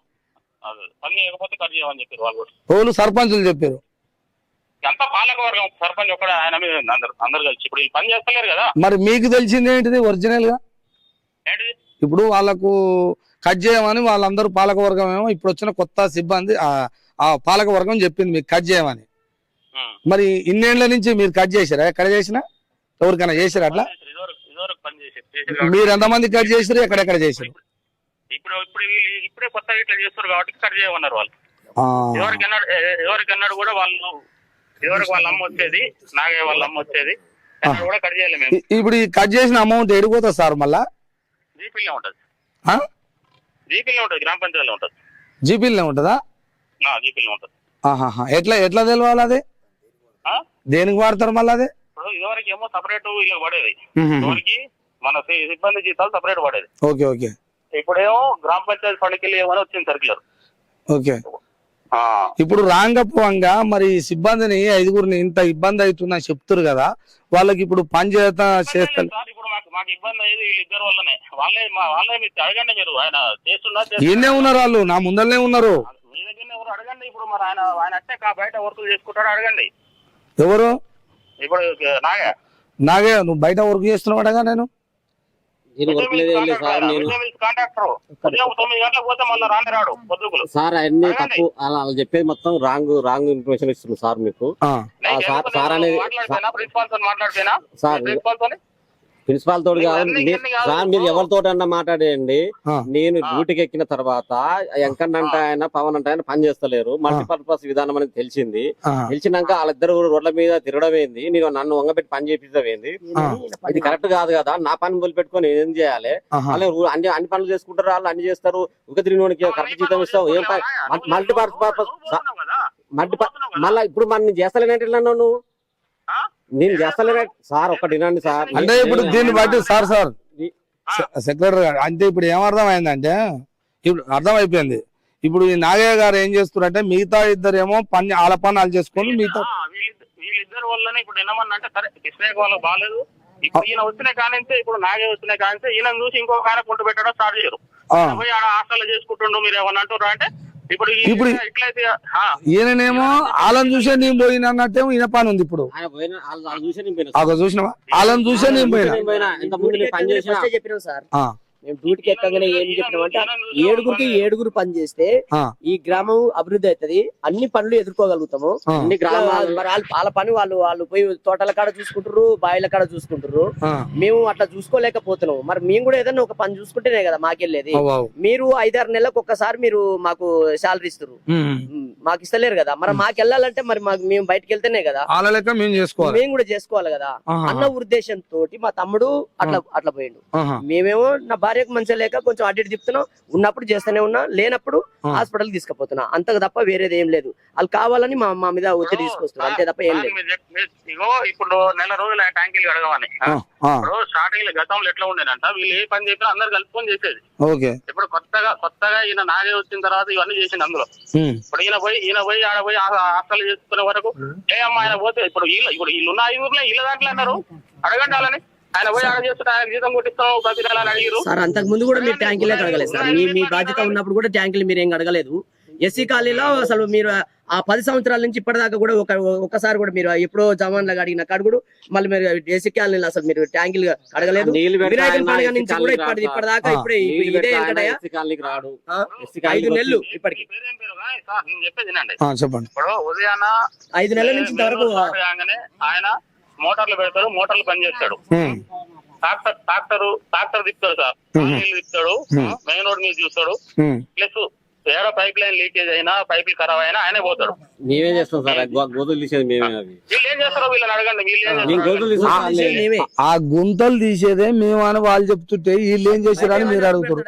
పని చేయకపోతే కట్ చేయమని చెప్పారు వాళ్ళు కూడా. వాళ్ళు సర్పంచులు చెప్పారు. అంతా పాలక వర్గం, సర్పంచ్ ఒక్కడ ఆయన మీద అందరు కలిసి ఇప్పుడు వీళ్ళు పని చేస్తలేరు కదా. మరి మీకు తెలిసింది ఏంటిది ఒరిజినల్ గా? ఏంటిది? ఇప్పుడు వాళ్ళకు కట్ చేయమని వాళ్ళందరూ పాలక వర్గం ఏమో ఇప్పుడు వచ్చిన కొత్త సిబ్బంది ఆ పాలక వర్గం చెప్పింది మీకు కట్ చేయమని. మరి ఇన్నేళ్ల నుంచి మీరు కట్ చేశారా? ఎక్కడ చేసినా ఎవరికైనా చేశారు అట్లా? ఇదివరకు పని చేశారు. మీరు ఎంతమంది కట్ చేశారు, ఎక్కడెక్కడ చేశారు? ఇప్పుడే కొత్తగా ఇట్లా చేస్తారు కాబట్టి కట్ చేయమన్నారు వాళ్ళు. ఎవరికన్నాడు కూడా వాళ్ళు ఎవరికి వాళ్ళ అమ్మ వచ్చేది, నాగే వాళ్ళ అమ్మ వచ్చేది కూడా కట్ చేయాలి మేము. ఇప్పుడు ఈ కట్ చేసిన అమౌంట్ ఎడిపోతుంది సార్ మళ్ళా? జీపీలో ఉంటది. జీపీలో ఉంటది, గ్రామ పంచాయతీలో ఉంటది. జీపీలో ఉంటుందా? జీపీలో ఉంటది. ఎట్లా తెలవాలి అది? దేనికి వాడతారు మళ్ళీ అది? ఇప్పుడు ఇదివరకు ఏమో సపరేట్ ఇలా పడేది, ఎవరికి మన సిబ్బంది జీతాలు సపరేట్ పడేది. Okay okay. ఇప్పుడేమో గ్రామ పంచాయతీ ఫండ్కి వెళ్ళి ఏమని వచ్చింది సర్క్యులర్. ఓకే. ఇప్పుడు రాంగపోంగా మరి సిబ్బందిని 5గురిని ఇంత ఇబ్బంది అవుతుందని చెప్తారు కదా, వాళ్ళకి ఇప్పుడు పని చేస్తారు. ఇప్పుడు మాకు ఇబ్బంది అయ్యేది వీళ్ళిద్దరు వల్లనే. వాళ్ళే మీరు అడగండి. మీరు ఆయన చేస్తున్నా ఈయనే ఉన్నారు, వాళ్ళు నా ముందరనే ఉన్నారు. మీ దగ్గరనే ఎవరు అడగండి. ఇప్పుడు మరి ఆయన అట్టే బయట వర్కులు చేసుకుంటాడు, అడగండి. ఎవరు? ఇప్పుడు నాగే నువ్వు బయట వర్క్ చేస్తున్నావాడగా? నేను కాంట్రాక్టర్ 9 గంటలకు పోతే మళ్ళీ రాడు పొద్దుకులు. సార్ అన్ని తప్పు, అలా చెప్పేది మొత్తం రాంగ్ ఇన్ఫర్మేషన్ ఇస్తున్నారు సార్ మీకు. సార్ అనేది ప్రిన్సిపాల్ తో మాట్లాడితేనా? సార్ ప్రిన్సిపాల్ తోడు కాదు సార్, మీరు ఎవరితో అన్నా మాట్లాడేయండి. నేను డ్యూటీకి ఎక్కిన తర్వాత వెంకన్న అంటే ఆయన, పవన్ అంటే ఆయన పని చేస్తలేరు. మల్టీపర్పస్ విధానం అనేది తెలిసింది. తెలిసినాక వాళ్ళిద్దరు రోడ్ల మీద తిరగడం ఏంది, నేను నన్ను వంగబెట్టి పని చేపించడం ఏంది, ఇది కరెక్ట్ కాదు కదా. నా పని వదిలిపెట్టుకొని ఏం చేయాలి? అన్ని పనులు చేసుకుంటారు వాళ్ళు, అన్ని చేస్తారు. ఒక తిరిగినోడికి కరెక్ట్ జీతం ఇస్తాం. ఏం మల్టీపర్పస్ మళ్ళా ఇప్పుడు మనం చేస్తలేనట్టు నువ్వు నేను చేస్తలేనా సార్? ఒకటి వినండి సార్. అంటే ఇప్పుడు దీన్ని బట్టి సార్ సెక్రటరీ గారు అంటే ఇప్పుడు ఏమర్థమైందంటే, ఇప్పుడు అర్థమైపోయింది. ఇప్పుడు ఈ నాగయ్య గారు ఏం చేస్తున్నారంటే మిగతా ఇద్దరేమో పని వాళ్ళ పని వాళ్ళు చేసుకొని మిగతా వీళ్ళిద్దరు వల్లనే ఇప్పుడు ఏమన్నంటే సరే కృష్ణయ్య వాళ్ళకి బాగాలేదు. ఇప్పుడు ఈయన వచ్చిన కానింటే, ఇప్పుడు నాగయ్య వచ్చిన కానిస్తే ఈయన చూసి ఇంకొక ఆయన పుట్టు పెట్టడం స్టార్ట్ చేయరు. పోయి ఆడ హాస్టల్ చేసుకుంటుండ్రు. మీరు ఏమన్నా అంటారు అంటే ఇప్పుడు ఇట్లయితే ఈయననేమో వాళ్ళని చూసే నేను పోయిన అన్నట్టేమో ఈయన పని ఉంది. ఇప్పుడు చూసినావా? వాళ్ళని చూసే నేను పోయినా. చెప్పినాం సార్, మేము డ్యూటీకి ఎక్కగానే ఏం చెప్పినామంటే 7గురికి పని చేస్తే ఈ గ్రామం అభివృద్ధి అవుతుంది, అన్ని పనులు ఎదుర్కోగలుగుతాము. అన్ని గ్రామాలు వాళ్ళ పని వాళ్ళు పోయి తోటల కాడ చూసుకుంటారు, బాయిల కాడ చూసుకుంటారు. మేము అట్లా చూసుకోలేకపోతున్నాము. మరి మేము కూడా ఏదైనా ఒక పని చూసుకుంటేనే కదా మాకెళ్ళేది. మీరు 5-6 నెలలకు ఒక్కసారి మీరు మాకు శాలరీ ఇస్తారు, మాకు ఇస్తలేరు కదా. మరి మాకు వెళ్ళాలంటే మరి మేము బయటకు వెళ్తేనే కదా మేము కూడా చేసుకోవాలి కదా అన్న ఉద్దేశంతో మా తమ్ముడు అట్లా పోయిండు. మేమేమో నా భార్యకు మంచిగా లేక కొంచెం అటు ఇటు తిప్పుతున్నాం. ఉన్నప్పుడు చేస్తూనే ఉన్నా, లేనప్పుడు హాస్పిటల్ తీసుకుపోతున్నా. అంతకు తప్ప వేరేది ఏం లేదు. వాళ్ళు కావాలని మా మీద ఒత్తిడి తీసుకొస్తున్నారు, అంతే తప్ప ఏం లేదు. ఇప్పుడు నెల రోజులు ట్యాంకీలు కడగమని స్టార్టింగ్ గతంలో ఎట్లా ఉండేనంట, వీళ్ళు ఏ పని చెప్పినా అందరు కలుపుకొని చేసేది. ఇప్పుడు కొత్తగా ఈయన నాగే వచ్చిన తర్వాత ఇవన్నీ చేసింది అందులో. ఇప్పుడు ఈయన పోయి ఆడ పోయి హాస్టల్ చేసుకునే వరకు ఏ అమ్మ ఆయన పోతే ఇప్పుడు వీళ్ళున్న 5 వీళ్ళ దాంట్లో అన్నారు, అడగండి వాళ్ళని. ఆయన పోయి ఆడ చేస్తుంటే ఆయన జీతం కొట్టిస్తాం ప్రతి నెల అని అడిగారు సార్. అంతకు ముందు కూడా మీరు ట్యాంకీలే కడగలేదు సార్. మీ బాధ్యత ఉన్నప్పుడు కూడా ట్యాంకీలు మీరు ఏం అడగలేదు. ఎస్సీ కాలనీలో అసలు మీరు ఆ 10 సంవత్సరాల నుంచి ఇప్పటిదాకా కూడా ఒక్కసారి కూడా మీరు ఎప్పుడో జవాన్లాగా అడిగిన కాడు కూడా మళ్ళీ మీరు ఎస్సీ కాలనీలో అసలు మీరు ట్యాంకీలు అడగలేదు. వినాయకుడి పండుగ నుంచి కూడా ఇప్పటిదాకా ఇప్పుడే ఇదే 5 నెలలు ఇప్పటికి చెప్పండి. ఇప్పుడు ఉదయాన 5 నెలల నుంచి ఇంతవరకు ఆయన మోటార్లు పెడతాడు, మోటార్లు పని చేస్తాడు. ట్రాక్టర్ తిప్పుతాడు సార్, నీళ్ళు తిప్పుతాడు, మెయిన్ రోడ్ మీద చూస్తాడు, ప్లస్ ఏడ పైప్ లైన్ లీకేజ్ అయినా పైపులు ఖరాబ్ అయినా ఆయనే పోతాడు. మేమే చేస్తాం సార్, గోతులు తీసేది మేమే. అవి వీళ్ళు ఏం చేస్తారో వీళ్ళని అడగండి. మేము గోతులు తీసేది ఆ గుంతలు తీసేదే మేము అని వాళ్ళు చెప్తుంటే వీళ్ళు ఏం చేశారని మీరు అడుగుతారు.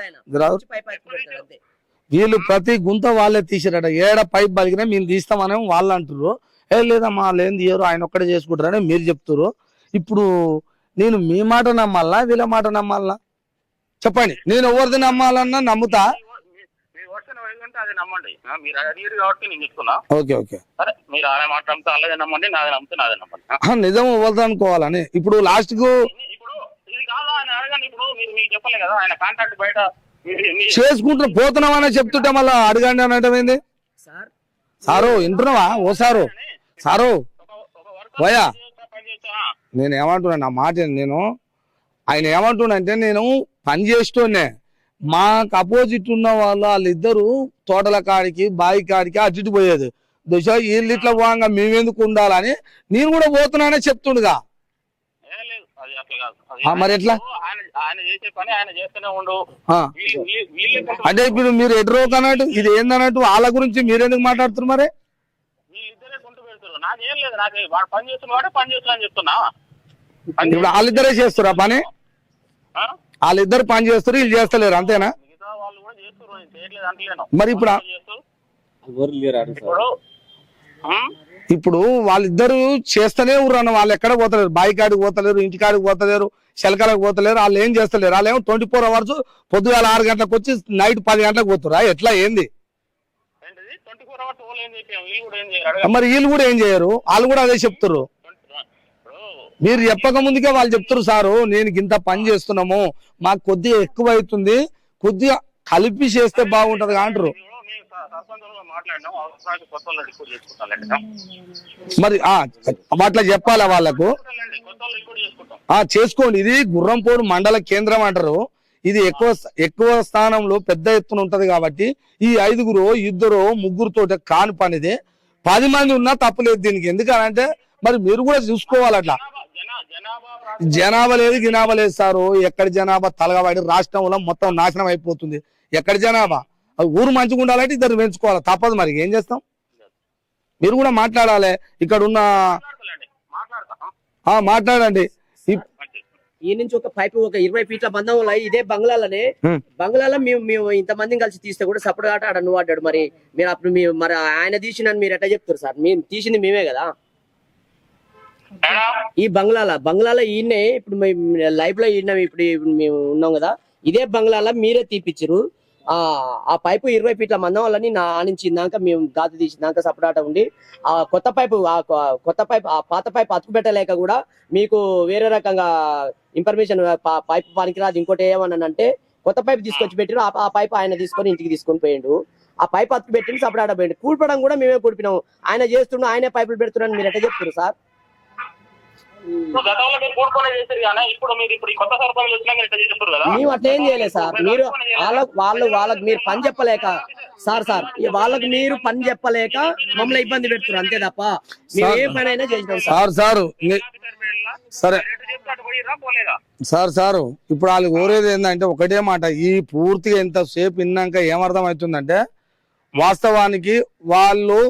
వీళ్ళు ప్రతి గుంత వాళ్ళే తీసారట. ఏడ పైప్ బలిగినా మేము తీస్తామని వాళ్ళు అంటారు. లేదమ్మా లేని తీయరు, ఆయన ఒక్కడే చేసుకుంటారని మీరు చెప్తారు. ఇప్పుడు నేను మీ మాట నమ్మాలా వీళ్ళ మాట నమ్మాలా చెప్పండి. నేను ఎవరిది నమ్మాలన్నా నమ్ముతా. అది నమ్మండి, మీరు అడిగారు కాబట్టి నేను చెప్తున్నా. ఓకే ఓకే సరే, మీరు అలా మాట నమ్మితే అలాగే నమ్మండి, నాదే నమ్మితే నాదే నమ్మండి. నిజం ఇవ్వదు అనుకోవాలని. ఇప్పుడు లాస్ట్ కు ఇప్పుడు ఇది కాదు ఆయన అడగండి. ఇప్పుడు మీరు మీకు చెప్పలే కదా ఆయన కాంట్రాక్ట్ బయట చేసుకుంటూ పోతున్నామని చెప్తుంటే మళ్ళీ అడగండి అని అంటే సారు వింటున్నావా? ఓ సారు పోయా నేను ఏమంటున్నా, నా మాట ఆయన ఏమంటున్నాంటే నేను పని చేస్తూనే మాకు అపోజిట్ ఉన్న వాళ్ళిద్దరు తోటల కాడికి బావి కాడికి అటు పోయేది దశ. వీళ్ళు ఇట్లా పోగా మేమెందుకు ఉండాలని నేను కూడా పోతున్నానే చెప్తుండగా. మరి ఎట్లా అంటే ఇప్పుడు మీరు ఎటు అన్నట్టు ఇది ఏందన్నట్టు వాళ్ళ గురించి మీరెందుకు మాట్లాడుతున్నారు? మరి ఇప్పుడు వాళ్ళిద్దరే చేస్తారా పని? వాళ్ళిద్దరు పని చేస్తారు, వీళ్ళు చేస్తలేరు అంతేనా? మరి ఇప్పుడు వాళ్ళిద్దరు చేస్తూనే ఉర్రన్న. వాళ్ళు ఎక్కడ పోతలేరు, బావి కాడికి పోతలేరు, ఇంటి కాడికి పోతలేరు, శెలకలకు పోతలేరు. వాళ్ళు ఏం చేస్తలేరు. వాళ్ళు ఏమో 24 hours పొద్దుగాల 6 గంటలకు వచ్చి నైట్ 10 గంటలకు పోతురా? ఎట్లా ఏంది? మరి వీళ్ళు కూడా ఏం చేయరు, వాళ్ళు కూడా అదే చెప్తారు. మీరు చెప్పక ముందుకే వాళ్ళు చెప్తారు సారు నేను ఇంత పని చేస్తున్నాము, మాకు కొద్దిగా ఎక్కువ అవుతుంది, కొద్దిగా కలిపి చేస్తే బాగుంటది అంటారు. మరి అట్లా చెప్పాలా వాళ్ళకు? చేసుకోండి. ఇది గుర్రంపోడు మండల కేంద్రం అంటారు. ఇది ఎక్కువ స్థానంలో పెద్ద ఎత్తున ఉంటది కాబట్టి ఈ 5గురు 2 3 కాని పనిదే. 10 మంది ఉన్నా తప్పులేదు దీనికి. ఎందుకనంటే మరి మీరు కూడా చూసుకోవాలి. అట్లా జనాభా లేదు గినాభా లేదు సారు. ఎక్కడ జనాభా తలగబడి రాష్ట్రంలో మొత్తం నాశనం అయిపోతుంది. ఎక్కడ జనాభా? ఊరు మంచిగా ఉండాలంటే ఇద్దరు పెంచుకోవాలి, తప్పదు. మరి ఏం చేస్తాం? మీరు కూడా మాట్లాడాలి. ఇక్కడ ఉన్న మాట్లాడండి. ఈ నుంచి ఒక పైపు ఒక 20 ఫీట్ల బంధం వల్ల ఇదే బంగ్లాలో మేము ఇంతమందిని కలిసి తీస్తే కూడా సపరేట్ ఆట ఆడ నువ్వు ఆడాడు. మరి మీరు అప్పుడు మరి ఆయన తీసిన మీరు ఎట్లా చెప్తారు సార్? మేము తీసింది మేమే కదా. ఈ బంగ్లాలో ఈయనే ఇప్పుడు లైఫ్ లో ఈయన ఇప్పుడు మేము ఉన్నాం కదా, ఇదే బంగ్లాలో మీరే తీపిచ్చారు. ఆ పైపు 20 ఫీట్ల మందం వల్ల ఆనించిందాక మేము గాజు తీసినాక సపరేట్ ఉండి ఆ కొత్త పైపు ఆ పాత పైపు అతుకు పెట్టలేక కూడా మీకు వేరే రకంగా ఇన్ఫర్మేషన్ పైపు పనికిరాదు ఇంకోటి ఏమన్నానంటే కొత్త పైపు తీసుకొచ్చి పెట్టిరు. ఆ పైపు ఆయన తీసుకొని ఇంటికి తీసుకొని పోయిండు. ఆ పైపు అతుకు పెట్టింది సపరేట్ పోయిండు. కూల్పడం కూడా మేమే కూడిపినాం. ఆయన చేస్తుండే ఆయనే పైపులు పెడుతున్నారని మీరు ఎట్లా చెప్తారు సార్? మేము అట్లేం చేయలేదు సార్. మీరు వాళ్ళకి మీరు పని చెప్పలేక సార్ వాళ్ళకి మీరు పని చెప్పలేక మమ్మల్ని ఇబ్బంది పెడుతున్నారు అంతే తప్ప మేము ఏ పని అయినా చేసినాం సరే సారు. ఇప్పుడు వాళ్ళు కోరేది ఏంటంటే ఒకటే మాట. ఈ పూర్తిగా ఎంతసేపు విన్నాక ఏమర్థం అవుతుందంటే వాస్తవానికి వాళ్ళు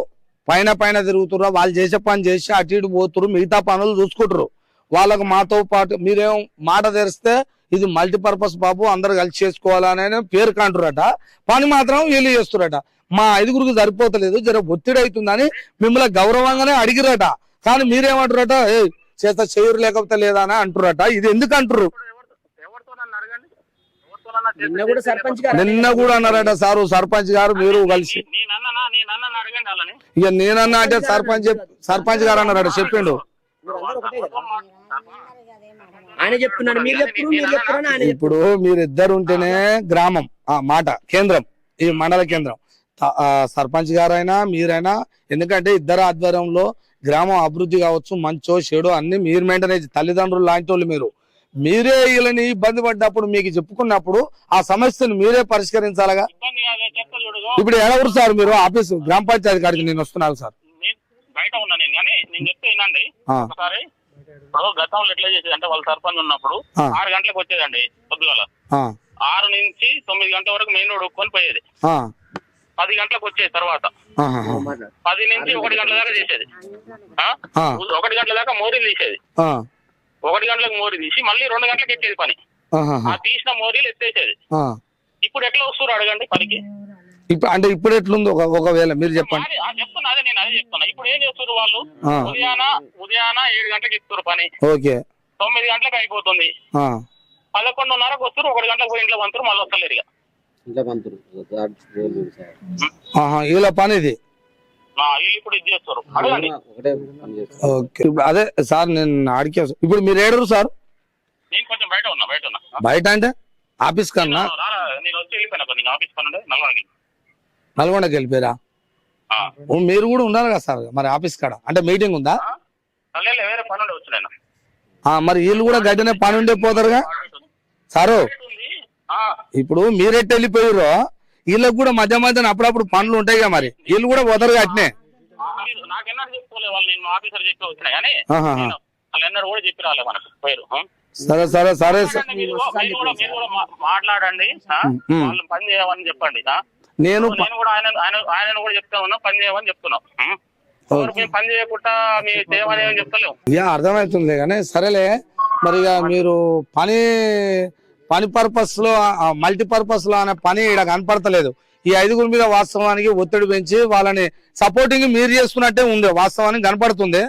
పైన తిరుగుతుర్రు, వాళ్ళు చేసే పని చేసి అటు ఇటు పోతురు, మిగతా పనులు చూసుకుంటారు. వాళ్ళకు మాతో పాటు మీరేం మాట తెరిస్తే ఇది మల్టీపర్పస్ బాబు అందరు కలిసి చేసుకోవాలనే పేరు కంటురట, పని మాత్రం వీళ్ళు చేస్తురట. మా 5గురికి సరిపోతలేదు, జర ఒత్తిడి అవుతుందని మిమ్మల్ని గౌరవంగానే అడిగిరట. కానీ మీరేమంటారట చేత చేయరు లేకపోతే లేదా అని అంటురట. ఇది ఎందుకు అంటారు? నిన్న కూడా అన్నారట సారు సర్పంచ్ గారు మీరు కలిసి. ఇక నేనన్నా అంటే సర్పంచ్ గారు అన్నారట, చెప్పిండు. ఇప్పుడు మీరిద్దరు ఉంటేనే గ్రామం మాట కేంద్రం, ఈ మండల కేంద్రం. సర్పంచ్ గారైనా మీరైనా, ఎందుకంటే ఇద్దరు ఆధ్వర్యంలో గ్రామం అభివృద్ధి కావచ్చు, మంచో చెడు అన్ని మీరు మెయింటైన్ తల్లిదండ్రులు లాంటి వాళ్ళు మీరే వీళ్ళని ఇబ్బంది పడ్డప్పుడు మీకు చెప్పుకున్నప్పుడు ఆ సమస్యను మీరే పరిష్కరించాలిగా. ఇప్పుడు ఎవరు సార్ మీరు ఆఫీసు గ్రామ పంచాయతీ కాడికి నేను వస్తున్నాను సార్. బయట ఉన్నా నేను, కానీ నేను చెప్తే వినండి ఒకసారి. ఇప్పుడు గతంలో ఎట్లా చేసేది అంటే వాళ్ళ సర్పంచ్ ఉన్నప్పుడు 6 గంటలకు వచ్చేదండి పొద్దుగాల. 6 నుంచి 9 గంటల వరకు మెయిన్ రోడ్ ఒప్పుకొని పోయేది. 10 గంటలకు వచ్చేది తర్వాత 10 నుంచి 1 గంటల దాకా చేసేది. 1 గంటల దాకా మోరీలు తీసేది. 1 గంటలకు మోరీ తీసి మళ్ళీ 2 గంటలకు ఎత్తేది పని. ఆ తీసిన మోరీలు ఎత్తేసేది. ఇప్పుడు ఎట్లా వస్తున్నారు అడగండి పనికి. ఇప్పుడు అంటే ఇప్పుడు ఎట్లుంది ఒకవేళ మీరు చెప్పండి. చెప్తున్నా అదే నేను అదే చెప్తున్నా. ఇప్పుడు ఏం చేస్తున్నారు వాళ్ళు, ఉదయాన 7 గంటలకు ఎక్కుతారు పని. ఓకే 9 గంటలకు అయిపోతుంది. 11:30కు వస్తారు. 1 గంటలకు పోయి ఇంట్లో పంతురు, మళ్ళీ వస్తలేరు ఇక. ఇలా పని ఇది. వీళ్ళు ఇప్పుడు ఇది చేస్తారు అడగండి. ఓకే అదే సార్ నేను అడిగే. ఇప్పుడు మీరు ఏడరు సార్? నేను కొంచెం బయట ఉన్నా. బయట అంటే ఆఫీస్ కన్నా? నేను వచ్చి వెళ్ళిపోయినా. నేను ఆఫీస్ పని నల్గొండకి వెళ్ళిపోయారా? మీరు కూడా ఉన్నారు కదా సార్ మరి ఆఫీస్ కాడ, అంటే మీటింగ్ ఉందా? వేరే పని ఉండే వచ్చిన. మరి వీళ్ళు కూడా గడ్డనే పని ఉండే పోతారుగా సారు. ఇప్పుడు మీరెట్టు వెళ్ళిపోయారో వీళ్ళకి కూడా మధ్య మధ్యన అప్పుడప్పుడు పనులు ఉంటాయిగా, మరి వీళ్ళు కూడా పోతారు అట్నే. నాకెన్నడూ చెప్పుకోలేదు వాళ్ళు, నేను ఆఫీసర్ చెప్పి వచ్చినా కానీ వాళ్ళు ఎన్నడూ కూడా చెప్పి రాలే మనకు పోయారు. సరే సరే సరే మీరు కూడా మాట్లాడండి, వాళ్ళు పని చేయమని చెప్పండి. నేను కూడా ఆయన కూడా చెప్తా ఉన్నా పని చేయమని చెప్తున్నాం. పని చేయకుండా మీ చేయమని ఏమని చెప్తలేము. అర్థమవుతుంది కానీ సరేలే. మరి ఇక మీరు పని పర్పస్ లో మల్టీపర్పస్ లో అనే పని ఇక్కడ కనపడతలేదు. ఈ 5గురి మీద వాస్తవానికి ఒత్తిడి పెంచి వాళ్ళని సపోర్టింగ్ మీరు చేసుకున్నట్టే ఉంది, వాస్తవానికి కనపడుతుంది.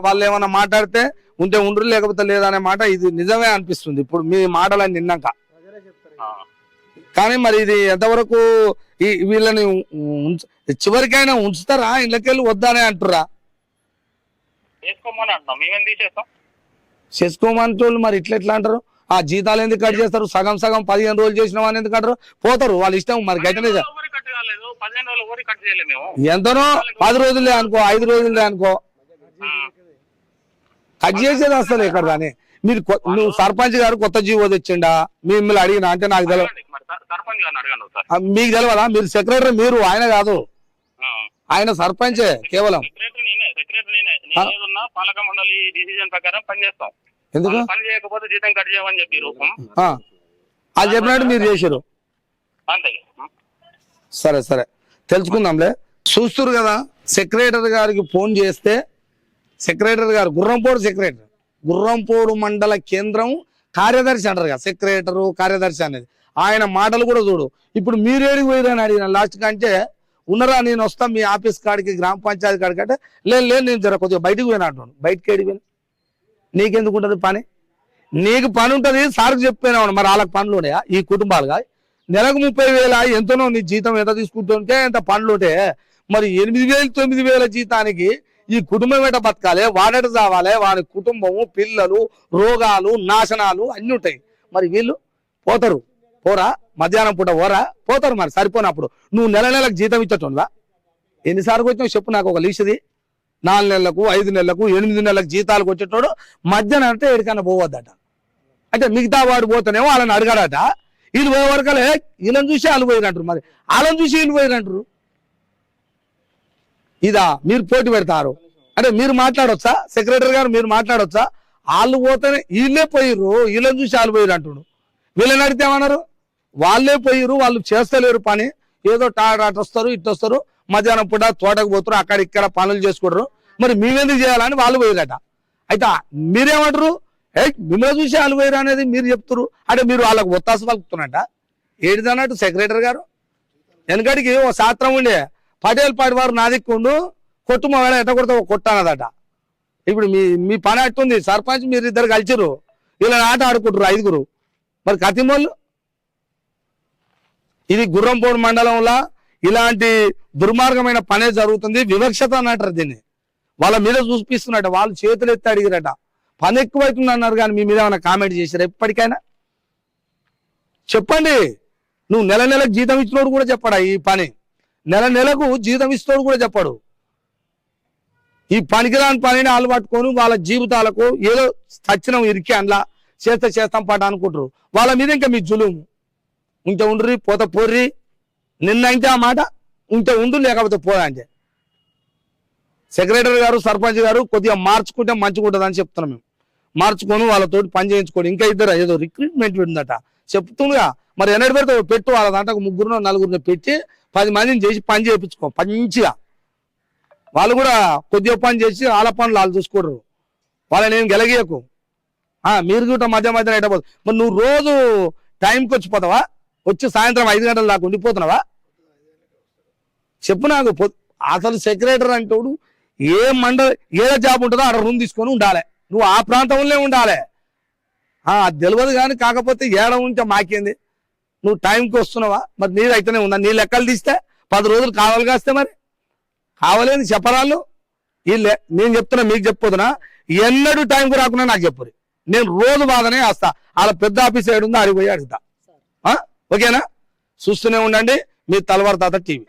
వాళ్ళు ఏమన్నా మాట్లాడితే ఉంటే ఉండరు, లేకపోతే లేదనే మాట ఇది నిజమే అనిపిస్తుంది ఇప్పుడు మీ మాటలని నిన్నాక. కానీ మరి ఇది ఎంతవరకు వీళ్ళని చివరికైనా ఉంచుతారా, ఇళ్ళకెళ్ళి వద్దానే అంటురా? చేసుకోమంటోళ్ళు మరి ఇట్లా అంటారు. ఆ జీతాలు ఎందుకు కట్ చేస్తారు? సగం 15 రోజులు చేసిన వాళ్ళు ఎందుకు అంటారు? పోతారు వాళ్ళ ఇష్టం. మరి గట్టినే ఎంతనో 10 రోజులే అనుకో, 5 రోజులే అనుకో, కట్ చేసేది అసలు ఎక్కడ కానీ. నువ్వు సర్పంచ్ గారు కొత్త జీవో తెచ్చిండా మిమ్మల్ని అడిగినా అంటే నాకు తెలియదు. మీకు తెలియదా? మీరు సెక్రటరీ, మీరు ఆయన కాదు, ఆయన సర్పంచే కేవలం. పాలక మండలి డిసిజన్ ప్రకారం పనిచేస్తాం. ఎందుకు పని చేయకపోతే జీతం కట్ చేయమని చెప్పారు. అది చెప్పినట్టు మీరు చేశారు. సరే సరే తెలుసుకుందాంలే. చూస్తురు కదా, సెక్రటరీ గారికి ఫోన్ చేస్తే సెక్రటరీ గారు గుర్రంపోడు మండల కేంద్రం కార్యదర్శి అంటారు కదా, సెక్రటరు కార్యదర్శి అనేది. ఆయన మాటలు కూడా చూడు. ఇప్పుడు మీరేడికి పోయిరని అడిగిన లాస్ట్ కంటే ఉన్నరా నేను వస్తా మీ ఆఫీస్ కాడికి, గ్రామ పంచాయతీ కాడికి అంటే లేదు నేను జర కొద్దిగా బయటకు పోయినా అంటున్నాను. బయటకి ఏడిపోయినా నీకెందుకు ఉంటుంది పని? నీకు పని ఉంటుంది, సార్కి చెప్పినావు. మరి వాళ్ళకి పనులు ఉన్నాయా? ఈ కుటుంబాలుగా నెలకు 30,000 ఎంతనో నీ జీతం ఎంత తీసుకుంటుంటే ఎంత పనులు ఉంటే మరి 8,000 9,000 జీతానికి ఈ కుటుంబం ఎట బతకాలి, వాడట చావాలి, వాడి కుటుంబము, పిల్లలు, రోగాలు, నాశనాలు అన్ని ఉంటాయి. మరి వీళ్ళు పోరా మధ్యాహ్నం పూట పోతారు. మరి సరిపోయినప్పుడు నువ్వు నెలకు జీతం ఇచ్చటోనువా? ఎన్నిసార్లు వచ్చినావు చెప్పు నాకు ఒక లీస్ట్ది. 4 నెలలకు 5 నెలలకు 8 నెలలకు జీతాలకు వచ్చేటోడు మధ్యాహ్నం అంటే ఎడికన్నా పోవద్దట. అంటే మిగతా వాడు పోతేనేమో వాళ్ళని అడగాడట. వీళ్ళు పోయే వరకలే వీళ్ళని చూసి వాళ్ళు పోయినట్టు, మరి వాళ్ళని చూసి వీళ్ళు పోయినట్టు. ఇదా మీరు పోటీ పెడతారు అంటే మీరు మాట్లాడొచ్చా? సెక్రటరీ గారు మీరు మాట్లాడొచ్చా? వాళ్ళు పోతేనే వీళ్ళే పోయిర్రు, వీళ్ళని చూసి వాళ్ళు పోయిరు అంటుడు. వీళ్ళని అడిగితే ఏమన్నారు? వాళ్ళే పోయిరు, వాళ్ళు చేస్తలేరు పని. ఏదో అటు వస్తారు ఇటు వస్తారు, మధ్యాహ్నం పూట తోటకు పోతారు, అక్కడ ఇక్కడ పనులు చేసుకుంటారు. మరి మేమెందుకు చేయాలని వాళ్ళు పోయిరట. అయితే మీరేమంటారు? మిమ్మల్ని చూసి వాళ్ళు పోయిరు అనేది మీరు చెప్తారు. అంటే మీరు వాళ్ళకు ఒత్తాసు పలుకుతున్నట్ట. ఏడిదన్నట్టు సెక్రటరీ గారు. వెనకడికి ఓ శాస్త్రం ఉండే, పటేల్ పాటి వారు నా దిక్కుండు, కొట్టు మా వేళ ఎట్ట కొడతా కొట్టన్నదట. ఇప్పుడు మీ పని అట్టుంది. సర్పంచ్ మీరు ఇద్దరు కలిసిరు, వీళ్ళని ఆట ఆడుకుంటారు 5గురు. మరి కతిమోళ్ళు ఇది గుర్రంపోడు మండలంలో ఇలాంటి దుర్మార్గమైన పనే జరుగుతుంది. వివక్షత అన్నట్టు దీన్ని వాళ్ళ మీద చూపిస్తున్నట్ట. వాళ్ళు చేతులు ఎత్తి అడిగిరట. పని ఎక్కువైతుంది అన్నారు, కానీ మీ మీద ఏమైనా కామెంట్ చేశారు ఎప్పటికైనా? చెప్పండి. నువ్వు నెలకు జీతం ఇచ్చినోడు కూడా చెప్పడా ఈ పని? నెలకు జీతం ఇచ్చినోడు కూడా చెప్పాడు. ఈ పనికిరాని పనిని వాళ్ళు పట్టుకొని వాళ్ళ జీవితాలకు ఏదో సచ్చినం ఇరికి అందులో చేస్తాం పాట అనుకుంటారు. వాళ్ళ మీద ఇంకా మీ జులుము. ఉంటే ఉండ్రి, పోత పోర్రి. నిన్న అయితే ఆ మాట ఉంటే ఉండు, లేకపోతే పోదా అంటే. సెక్రటరీ గారు, సర్పంచ్ గారు కొద్దిగా మార్చుకుంటే మంచిగా ఉంటుంది అని చెప్తున్నాం మేము. మార్చుకొని వాళ్ళతోటి పని చేయించుకొని ఇంకా ఇద్దరు ఏదో రిక్రూట్మెంట్ ఉందట చెప్తుండగా మరి ఎన్నటి పెడితే పెట్టు వాళ్ళ దాంట్లో 3 4 పెట్టి 10 మందిని చేసి పని చేయించుకో మంచిగా. వాళ్ళు కూడా కొద్దిగా పని చేసి వాళ్ళ పనులు వాళ్ళు చూసుకోరు. వాళ్ళని నేను గెలగీయకు. మీరు కూడా మధ్య మధ్యన అయిపోదు. మరి నువ్వు రోజు టైంకి వచ్చిపోతావా? వచ్చి సాయంత్రం 5 గంటల దాకా ఉండిపోతున్నావా? చెప్పు నాకు. అసలు సెక్రటరీ అంటాడు ఏ ఏ జాబ్ ఉంటుందో ఆడ రూమ్ తీసుకొని ఉండాలి. నువ్వు ఆ ప్రాంతంలో ఉండాలి. అది తెలియదు కానీ కాకపోతే ఏడ ఉంటే మాకేంది? నువ్వు టైంకి వస్తున్నావా? మరి నీళ్ళు అయితేనే ఉందా? నీ లెక్కలు తీస్తే 10 రోజులు కావాలి కాస్తే మరి కావాలని చెప్పరాళ్ళు వీళ్ళే. నేను చెప్తున్నా మీకు చెప్పొద్దునా? ఎన్నడూ టైంకి రాకుండా నాకు చెప్పరు. నేను రోజు బాధనే వస్తా. వాళ్ళ పెద్ద ఆఫీస్ ఏడుందో అడిగిపోయి అడుగుతా. ఓకేనా? చూస్తూనే ఉండండి మీ తలవారు తాత టీవీ.